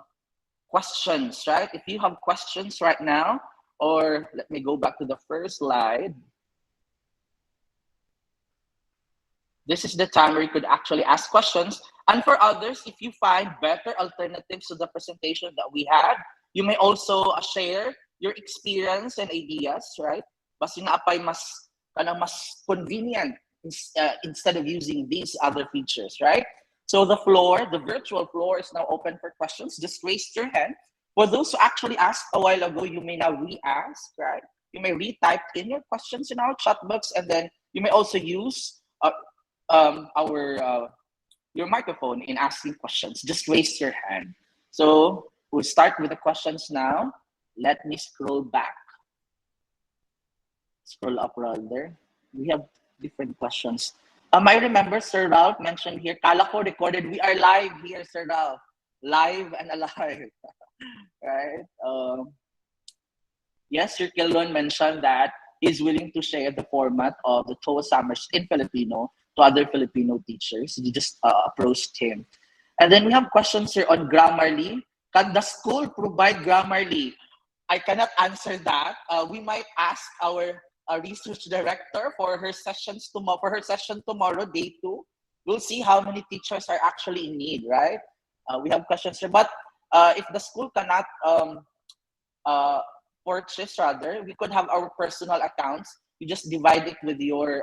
questions, right? If you have questions right now, or let me go back to the first slide. This is the time where you could actually ask questions. And for others, if you find better alternatives to the presentation that we had, you may also share your experience and ideas, right? Basta nga apay mas, kanang mas convenient instead of using these other features, right? So the floor, the virtual floor is now open for questions. Just raise your hand. For those who actually asked a while ago, you may now re-ask, right? You may re-type in your questions in our chat box, and then you may also use our your microphone in asking questions. Just raise your hand. So we'll start with the questions now. Let me scroll back. Scroll up rather. We have different questions. I remember Sir Ralph mentioned here, Kala ko recorded. We are live here, Sir Ralph. Live and alive. Right? Yes, Sir Kilon mentioned that he's willing to share the format of the TOEFL summers in Filipino to other Filipino teachers. You just approached him. And then we have questions here on Grammarly. Can the school provide Grammarly? I cannot answer that. We might ask our research director for her sessions tomorrow. For her session tomorrow, day 2, we'll see how many teachers are actually in need. Right? We have questions here, but if the school cannot uh, purchase, rather, we could have our personal accounts. You just divide it with your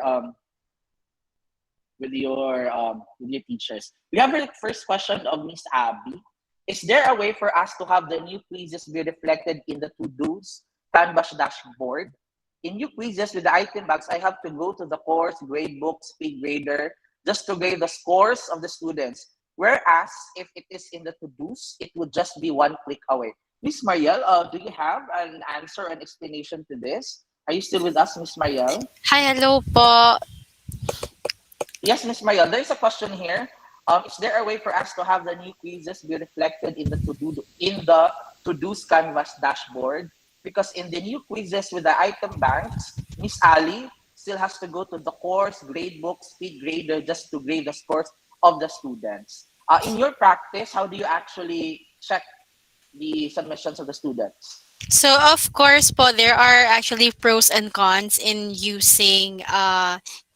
teachers. We have the first question of Miss Abby. Is there a way for us to have the new quizzes be reflected in the to-dos Canvas dashboard? In new quizzes with the item box, I have to go to the course, gradebook, speed grader, just to grade the scores of the students. Whereas if it is in the to-dos, it would just be one click away. Miss Mariel, do you have an answer and explanation to this? Are you still with us, Miss Mariel? Hi, hello po. Yes, Miss Mariel, there's a question here. Is there a way for us to have the new quizzes be reflected in the to-dos Canvas dashboard? Because in the new quizzes with the item banks, Miss Ali still has to go to the course, gradebook, speed grader just to grade the scores of the students. In your practice, how do you actually check the submissions of the students? So of course po, there are actually pros and cons in using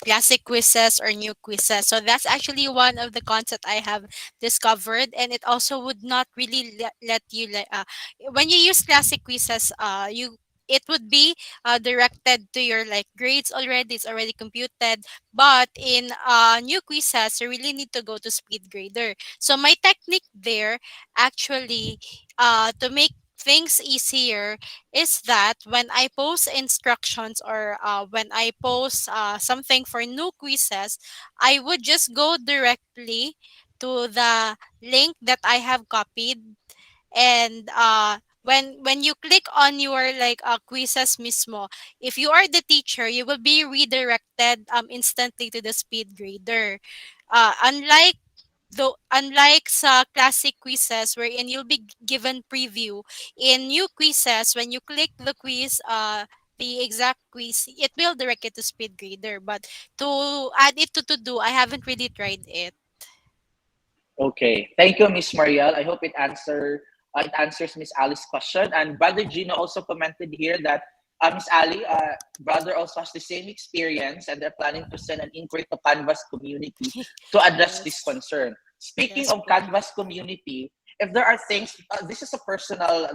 classic quizzes or new quizzes. So that's actually one of the cons that I have discovered, and it also would not really let you when you use classic quizzes, you it would be directed to your like grades already. It's already computed. But in new quizzes, you really need to go to speed grader. So my technique there actually to make things easier is that when I post instructions or when I post something for new quizzes, I would just go directly to the link that I have copied, and when you click on your like quizzes mismo, if you are the teacher, you will be redirected instantly to the speed grader. Unlike sa classic quizzes wherein you'll be given preview, in new quizzes, when you click the quiz, the exact quiz, it will direct it to speed grader. But to add it to do, I haven't really tried it. Okay, thank you, Miss Mariel. I hope it answers Miss Ali's question. And Brother Gino also commented here that Miss Ali, brother also has the same experience, and they're planning to send an inquiry to Canvas community to address this Yes. concern. Speaking Yes of po. Canvas community, if there are things, this is a personal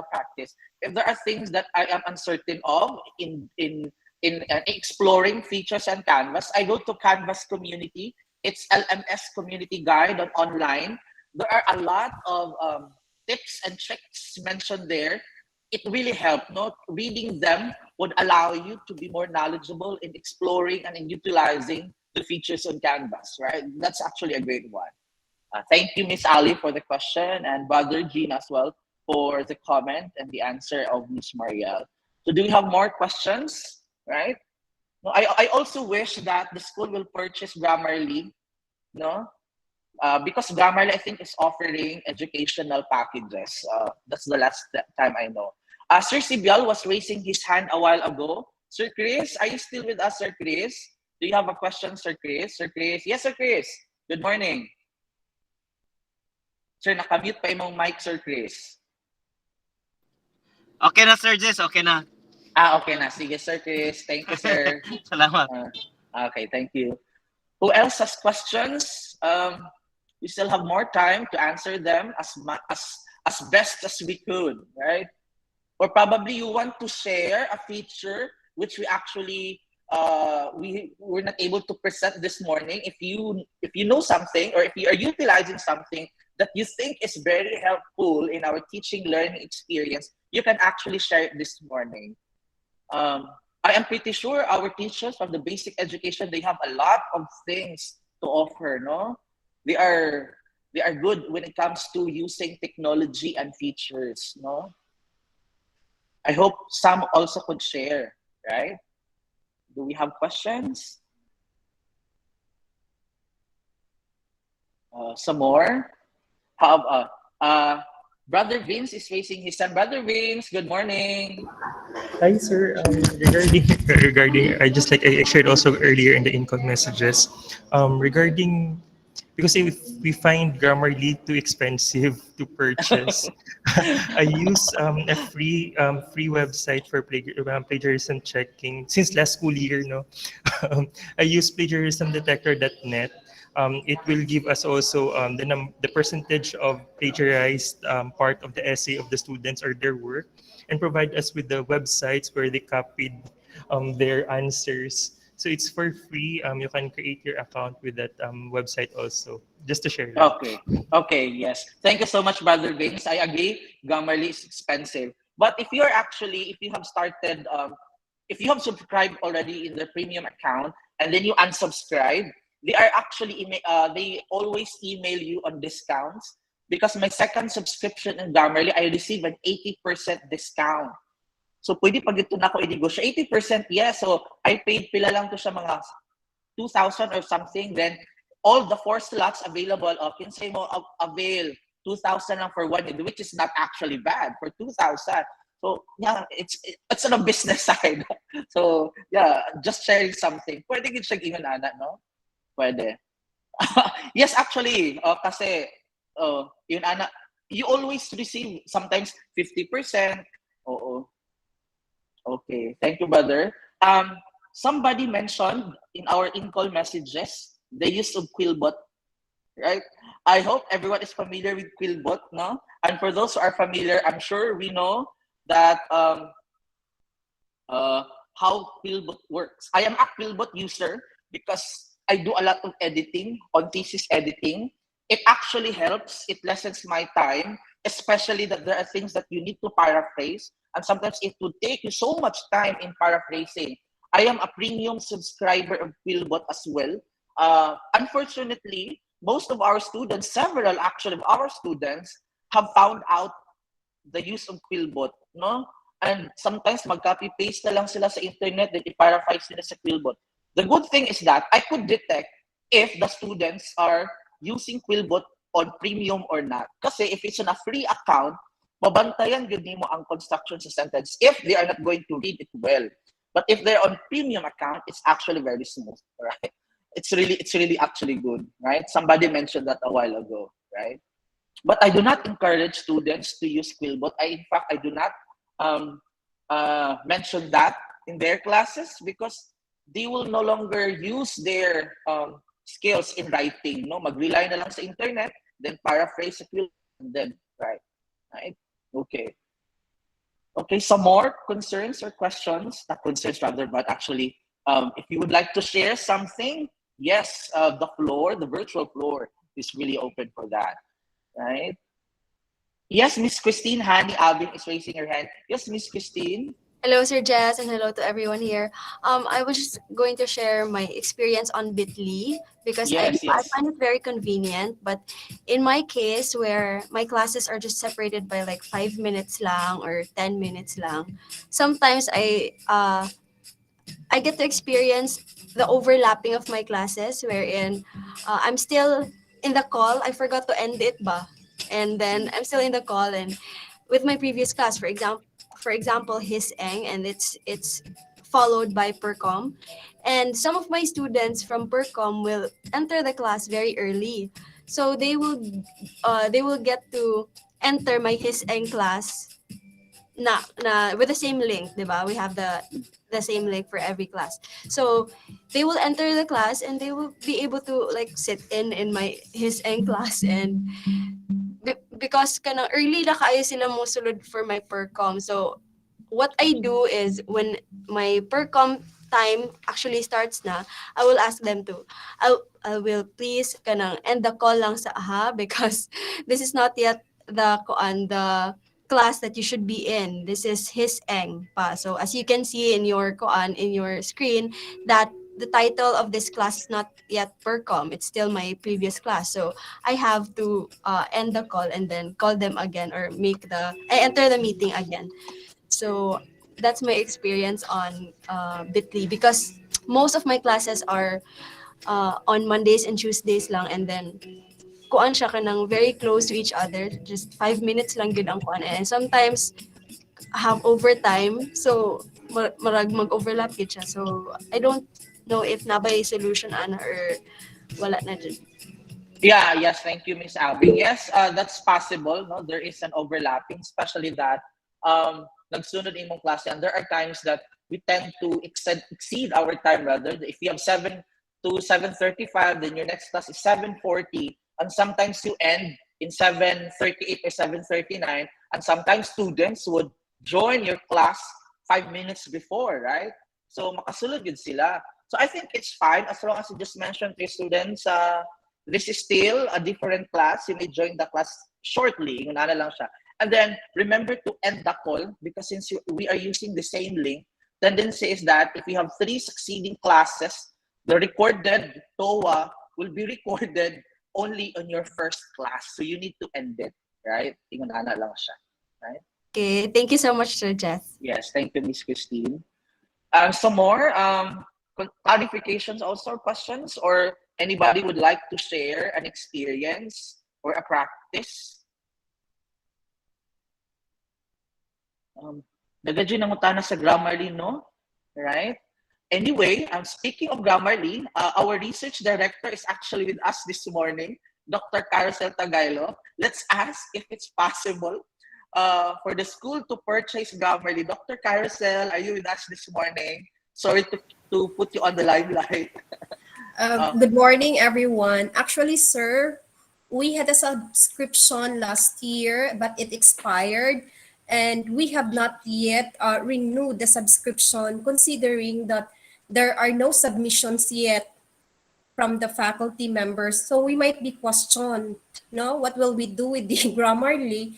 practice. If there are things that I am uncertain of in exploring features and Canvas, I go to Canvas community. It's LMS community guide on online. There are a lot of tips and tricks mentioned there. It really helped. No, reading them would allow you to be more knowledgeable in exploring and in utilizing the features on Canvas. Right? That's actually a great one. Thank you, Miss Ali, for the question, and Brother Jean as well for the comment and the answer of Miss Marielle. So, do we have more questions? Right? No, I also wish that the school will purchase Grammarly, no? Because Grammarly, I think, is offering educational packages. That's the last time I know. Sir Sibyal was raising his hand a while ago. Sir Chris, are you still with us, Sir Chris? Do you have a question, Sir Chris? Sir Chris? Yes, Sir Chris. Good morning. Sir, nakamute pa imong mic, Sir Chris. Okay na, Sir Jess. Okay na. Okay na. Sige, Sir Chris. Thank you, sir. Salamat. Okay, thank you. Who else has questions? We still have more time to answer them as best as we could, right? Or probably you want to share a feature which we actually we were not able to present this morning. If you know something, or if you are utilizing something that you think is very helpful in our teaching learning experience, you can actually share it this morning. I am pretty sure our teachers from the basic education, they have a lot of things to offer, no? They are good when it comes to using technology and features, no? I hope some also could share, right? Do we have questions? Some more? How Brother Vince is raising his hand. Brother Vince, good morning. Hi, sir. Regarding, I shared also earlier in the income messages, regarding, because if we find Grammarly too expensive to purchase, I use a free website for plagiarism checking since last school year. No, I use plagiarismdetector.net. It will give us also the percentage of plagiarized part of the essay of the students or their work, and provide us with the websites where they copied their answers. So it's for free. You can create your account with that website also. Just to share that. Okay. Okay, yes. Thank you so much, Brother Vince. I agree. Grammarly is expensive. But if you have started, if you have subscribed already in the premium account and then you unsubscribe, they always email you on discounts. Because my second subscription in Grammarly, I receive an 80% discount. So, pwede pag ito na ako i-negosyo. 80%, yes. So, I paid pila lang to siya mga 2,000 or something. Then, all the 4 slots available, kinsay mo avail 2,000 lang for 1 year, which is not actually bad for 2,000. So, yeah, it's on a business side. So, yeah, just sharing something. Pwede gid siya ingon ana, no? Pwede. Yes, actually, kasi, yun ana, you always receive sometimes 50%. Oo. Okay, thank you, brother. Somebody mentioned in our in-call messages the use of Quillbot, right? I hope everyone is familiar with Quillbot, no? And for those who are familiar, I'm sure we know that how Quillbot works. I am a Quillbot user because I do a lot of editing, on thesis editing. It actually helps. It lessens my time, especially that there are things that you need to paraphrase. And sometimes it would take you so much time in paraphrasing. I am a premium subscriber of Quillbot as well. Unfortunately, most of our students, several actually of our students, have found out the use of Quillbot, no? And sometimes mag-copy-paste na lang sila sa internet, then i-paraphrase nila sa Quillbot. The good thing is that I could detect if the students are using Quillbot on premium or not. Kasi if it's on a free account, mabantayan yun mo ang construction sa sentence if they are not going to read it well. But if they're on premium account, it's actually very smooth, right? It's really actually good, right? Somebody mentioned that a while ago, right? But I do not encourage students to use Quillbot. In fact, I do not mention that in their classes because they will no longer use their skills in writing. No, mag-rely na lang sa internet, then paraphrase a Quillbot, and then right. Okay. Okay, some more concerns or questions? Not concerns rather, but actually, if you would like to share something, yes, the virtual floor is really open for that, right? Yes, Miss Christine, Hani Alvin is raising her hand. Yes, Miss Christine. Hello, Sir Jess, and hello to everyone here. I was just going to share my experience on Bitly because I Yes. find it very convenient. But in my case, where my classes are just separated by like 5 minutes lang or 10 minutes lang, sometimes I get to experience the overlapping of my classes, wherein I'm still in the call. I forgot to end it, ba? And then I'm still in the call, and with my previous class, for example, his eng, and it's followed by percom, and some of my students from percom will enter the class very early, so they will get to enter my his eng class na with the same link, 'di ba? We have the same link for every class. So they will enter the class and they will be able to like sit in my his eng class, and because kana early na kayo sila mo sulod for my percom. So what I do is when my percom time actually starts na, I will ask them to, I will please kanang end the call lang sa aha because this is not yet the class that you should be in. This is his eng pa. So as you can see in your in your screen, that the title of this class is not yet percom. It's still my previous class. So I have to end the call and then call them again, or I enter the meeting again. So that's my experience on Bitly, because most of my classes are on Mondays and Tuesdays lang, and then kuan siya kanang very close to each other, just 5 minutes lang gud ang kuan, and sometimes have overtime, so marag mag-overlap gid siya. So I don't know if nabay solution ana or wala na jud. Yes, thank you, Miss Alvin. Yes, that's possible. No, there is an overlapping, especially that nagsunod imong klase, and there are times that we tend to exceed our time rather. If you have 7 to 7:35, then your next class is 7:40, and sometimes you end in 7:38 or 7:39, and sometimes students would join your class 5 minutes before, right? So makasulod yun sila. So I think it's fine as long as you just mention to your students, this is still a different class. You may join the class shortly. Yun na lang siya. And then remember to end the call, because since we are using the same link, tendency is that if you have 3 succeeding classes, the recorded TOA will be recorded only on your first class. So you need to end it, right? Yun na lang siya, right? Okay, thank you so much, Sir Jeff. Yes, thank you, Miss Christine. Some more clarifications also, questions, or anybody would like to share an experience or a practice? Nagadyo na mutana sa Grammarly, no? Right? Anyway, speaking of Grammarly, our research director is actually with us this morning, Dr. Carousel Tagailo. Let's ask if it's possible for the school to purchase Grammarly. Dr. Carousel, are you with us this morning? Sorry to put you on the limelight. Good morning, everyone. Actually, sir, we had a subscription last year, but it expired, and we have not yet renewed the subscription, considering that there are no submissions yet from the faculty members. So we might be questioned, no? What will we do with the Grammarly,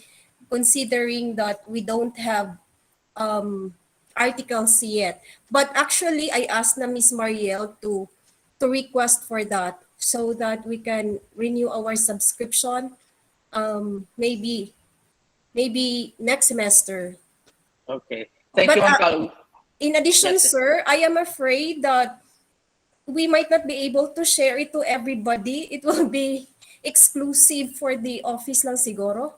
considering that we don't have articles yet? But actually, I asked na Miss Mariel to request for that. so that we can renew our subscription. Maybe next semester. Okay. Thank But you, Ma'am Carol. in addition, Yes. sir, I am afraid that we might not be able to share it to everybody. It will be exclusive for the office lang siguro.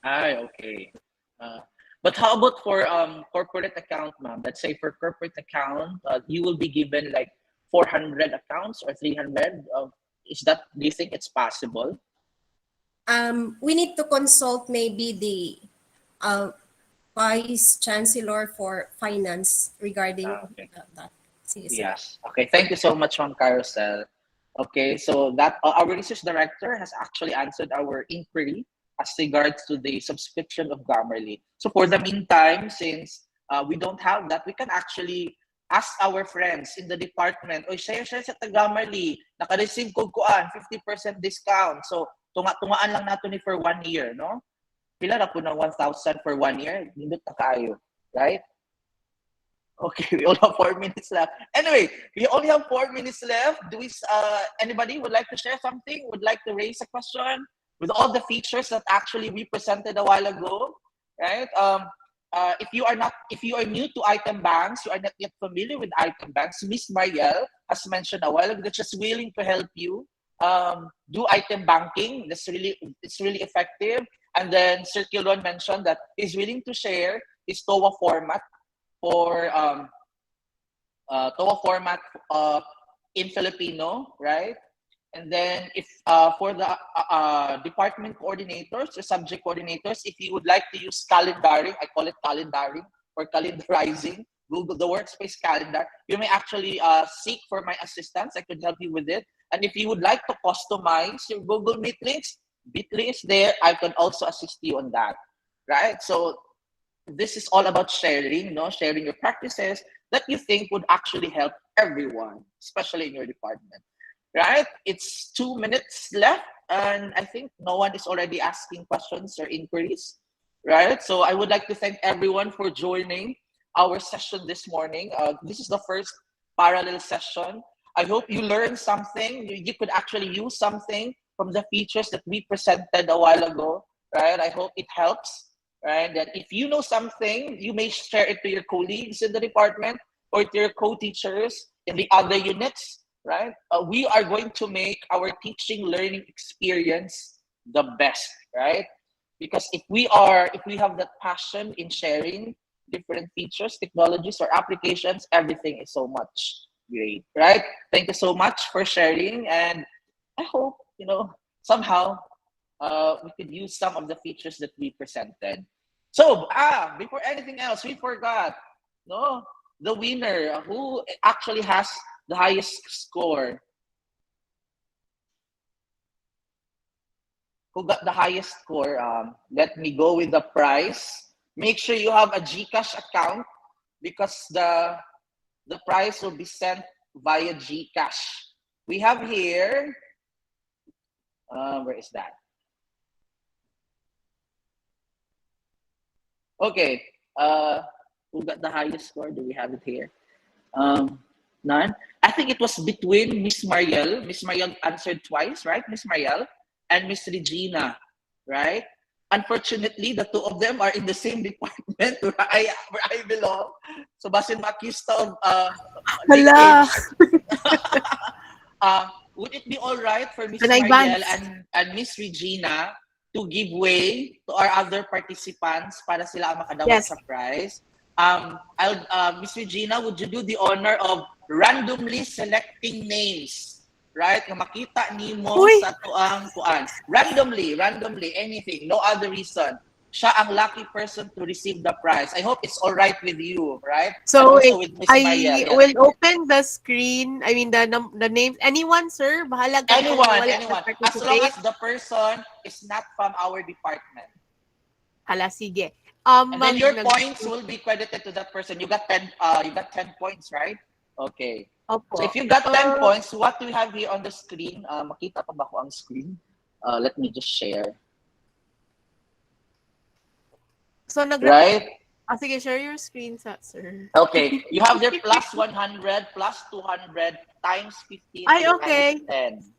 Okay. Uh, but how about for corporate account, ma'am? Let's say for corporate account, you will be given like 400 accounts or 300. Is that, do you think it's possible? We need to consult maybe the Vice Chancellor for Finance regarding Okay. that. Sige, sir. Yes. Okay. Thank you so much, Ma'am Carousel. Okay. So that our research director has actually answered our inquiry as regards to the subscription of Grammarly. So for the meantime, since we don't have that, we can actually ask our friends in the department, "Oy, share sa Grammarly, naka-receive ko kuan 50% discount." So tunga-tungaan lang nato ni for 1 year, no? Pila ra po ng 1,000 for 1 year? Nindot na kaayo, right? Okay, we only have 4 minutes left. Anyway, we only have 4 minutes left. Do we? Anybody would like to share something? Would like to raise a question with all the features that actually we presented a while ago, right? If you are new to item banks, you are not yet familiar with item banks. Miss Marielle has mentioned a while ago that she's willing to help you do item banking. It's really effective. And then Sir Kilon mentioned that he's willing to share his TOA format for TOA format in Filipino, right? And then if for the department coordinators or subject coordinators, if you would like to use calendaring, I call it calendaring or calendarizing, Google the workspace calendar, you may actually seek for my assistance. I could help you with it. And if you would like to customize your Google Meet links, Bitly is there. I can also assist you on that, right? So this is all about sharing, sharing your practices that you think would actually help everyone, especially in your department, right? It's 2 minutes left, and I think no one is already asking questions or inquiries, right? So I would like to thank everyone for joining our session this morning. This is the first parallel session. I hope you learned something. You could actually use something from the features that we presented a while ago, right? I hope it helps, right? That if you know something, you may share it to your colleagues in the department or to your co-teachers in the other units, right? We are going to make our teaching learning experience the best, right? Because if we have that passion in sharing different features, technologies, or applications, everything is so much great, right? Thank you so much for sharing, and I hope somehow we could use some of the features that we presented. So before anything else, we forgot the winner who actually has the highest score. Who got the highest score? Let me go with the prize. Make sure you have a GCash account because the prize will be sent via GCash. We have here, where is that? Okay, who got the highest score? Do we have it here? None. I think it was between Miss Marielle. Miss Marielle answered twice, right? Miss Marielle and Miss Regina, right? Unfortunately, the two of them are in the same department where I belong. So, basin makista of Hala. would it be all right for Miss Can I Marielle advance? and Miss Regina to give way to our other participants para sila ang makadawat Yes. sa prize? Miss Regina, would you do the honor of randomly selecting names? Right? Nga makita nimo Uy. sa tuang kuan. Randomly, anything, no other reason. Siya ang lucky person to receive the prize. I hope it's all right with you, right? So And also with Miss I Marielle. will open the screen. I mean the names. Anyone, sir? Bahala ka kung wala Anyone. ka As long participate. as the person is not from our department. Hala, sige. And then your Ma'am, points will be credited to that person. You got 10 points, right? Okay. Opo. So if you got 10 points, what do we have here on the screen? Makita pa ba ko ang screen? Let me just share. So Right? sige, share your screen, sir. Okay. You have there plus 100, plus 200, times 15, Ay, and okay. times 10.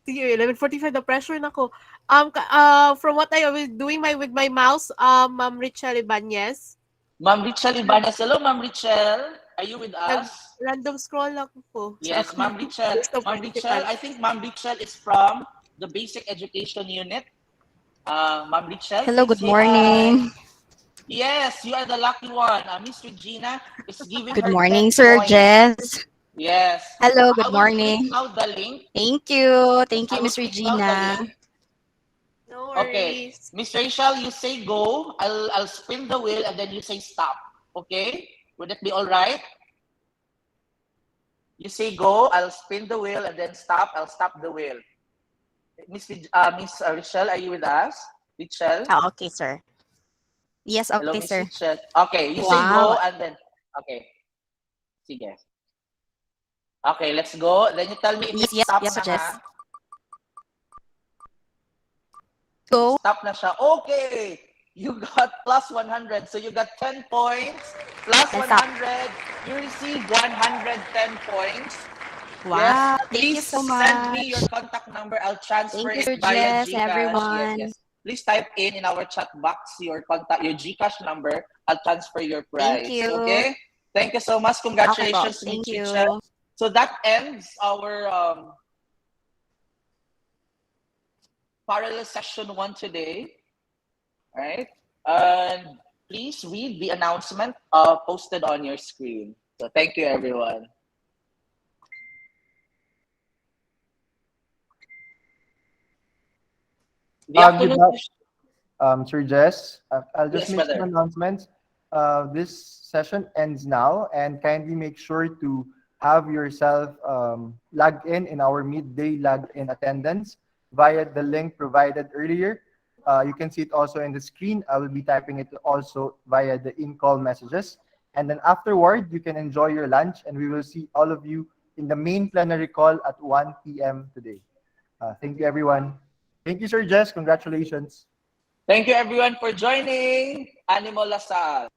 Sige, 11:45 the pressure na ko. From what I was doing with my mouse, Ma'am Richelle Ibanez. Ma'am Richelle Ibanez. Hello, Ma'am Richelle. Are you with us? Random scroll lang ko. Yes, Ma'am Richelle. There's no Ma'am Richelle, participant. I think Ma'am Richelle is from the Basic Education Unit. Ma'am Richelle, Hello, please good say morning. hi. Yes, you are the lucky one. Miss Regina is giving Good her morning, 10 Sir points. Jess. Yes. Hello, I good will click morning. now the link. Thank you. Thank I you, will Miss click now the Regina. link. No Okay. worries. Miss Rachel, you say go. I'll spin the wheel and then you say stop. Okay? Would it be all right? You say go, I'll spin the wheel and then stop. I'll stop the wheel. Miss Rachel, are you with us? Rachel? Okay, sir. Yes, Hello, okay, Miss sir. Rachel. Okay, you say Wow. go and then okay. Sige. Okay, let's go. Then you tell me if Yes, it's stop yes, Sir na Jess. ha. Go. Stop na siya. Okay. You got plus 100. So you got 10 points. Plus Let's stop. 100. You receive 110 points. Yes. Wow. Thank you Please so send me much. your contact number. I'll transfer Thank you, it Sir via Jess and GCash. Yes, everyone. yes. Please type in our chat box your contact, your GCash number. I'll transfer your Thank prize. you. Okay. Thank you so much. Okay po. Congratulations, Thank Miss you. Richard. So that ends our parallel session 1 today. All right. And please read the announcement posted on your screen. So thank you, everyone. Good Good afternoon. night, Sir Jess. I'll just Yes, make some brother. announcements. This session ends now, and kindly make sure to have yourself logged in our midday login attendance via the link provided earlier. You can see it also in the screen. I will be typing it also via the in-call messages. And then afterward, you can enjoy your lunch, and we will see all of you in the main plenary call at 1 p.m. today. Thank you, everyone. Thank you, Sir Jess. Congratulations. Thank you, everyone, for joining. Animo Lasal.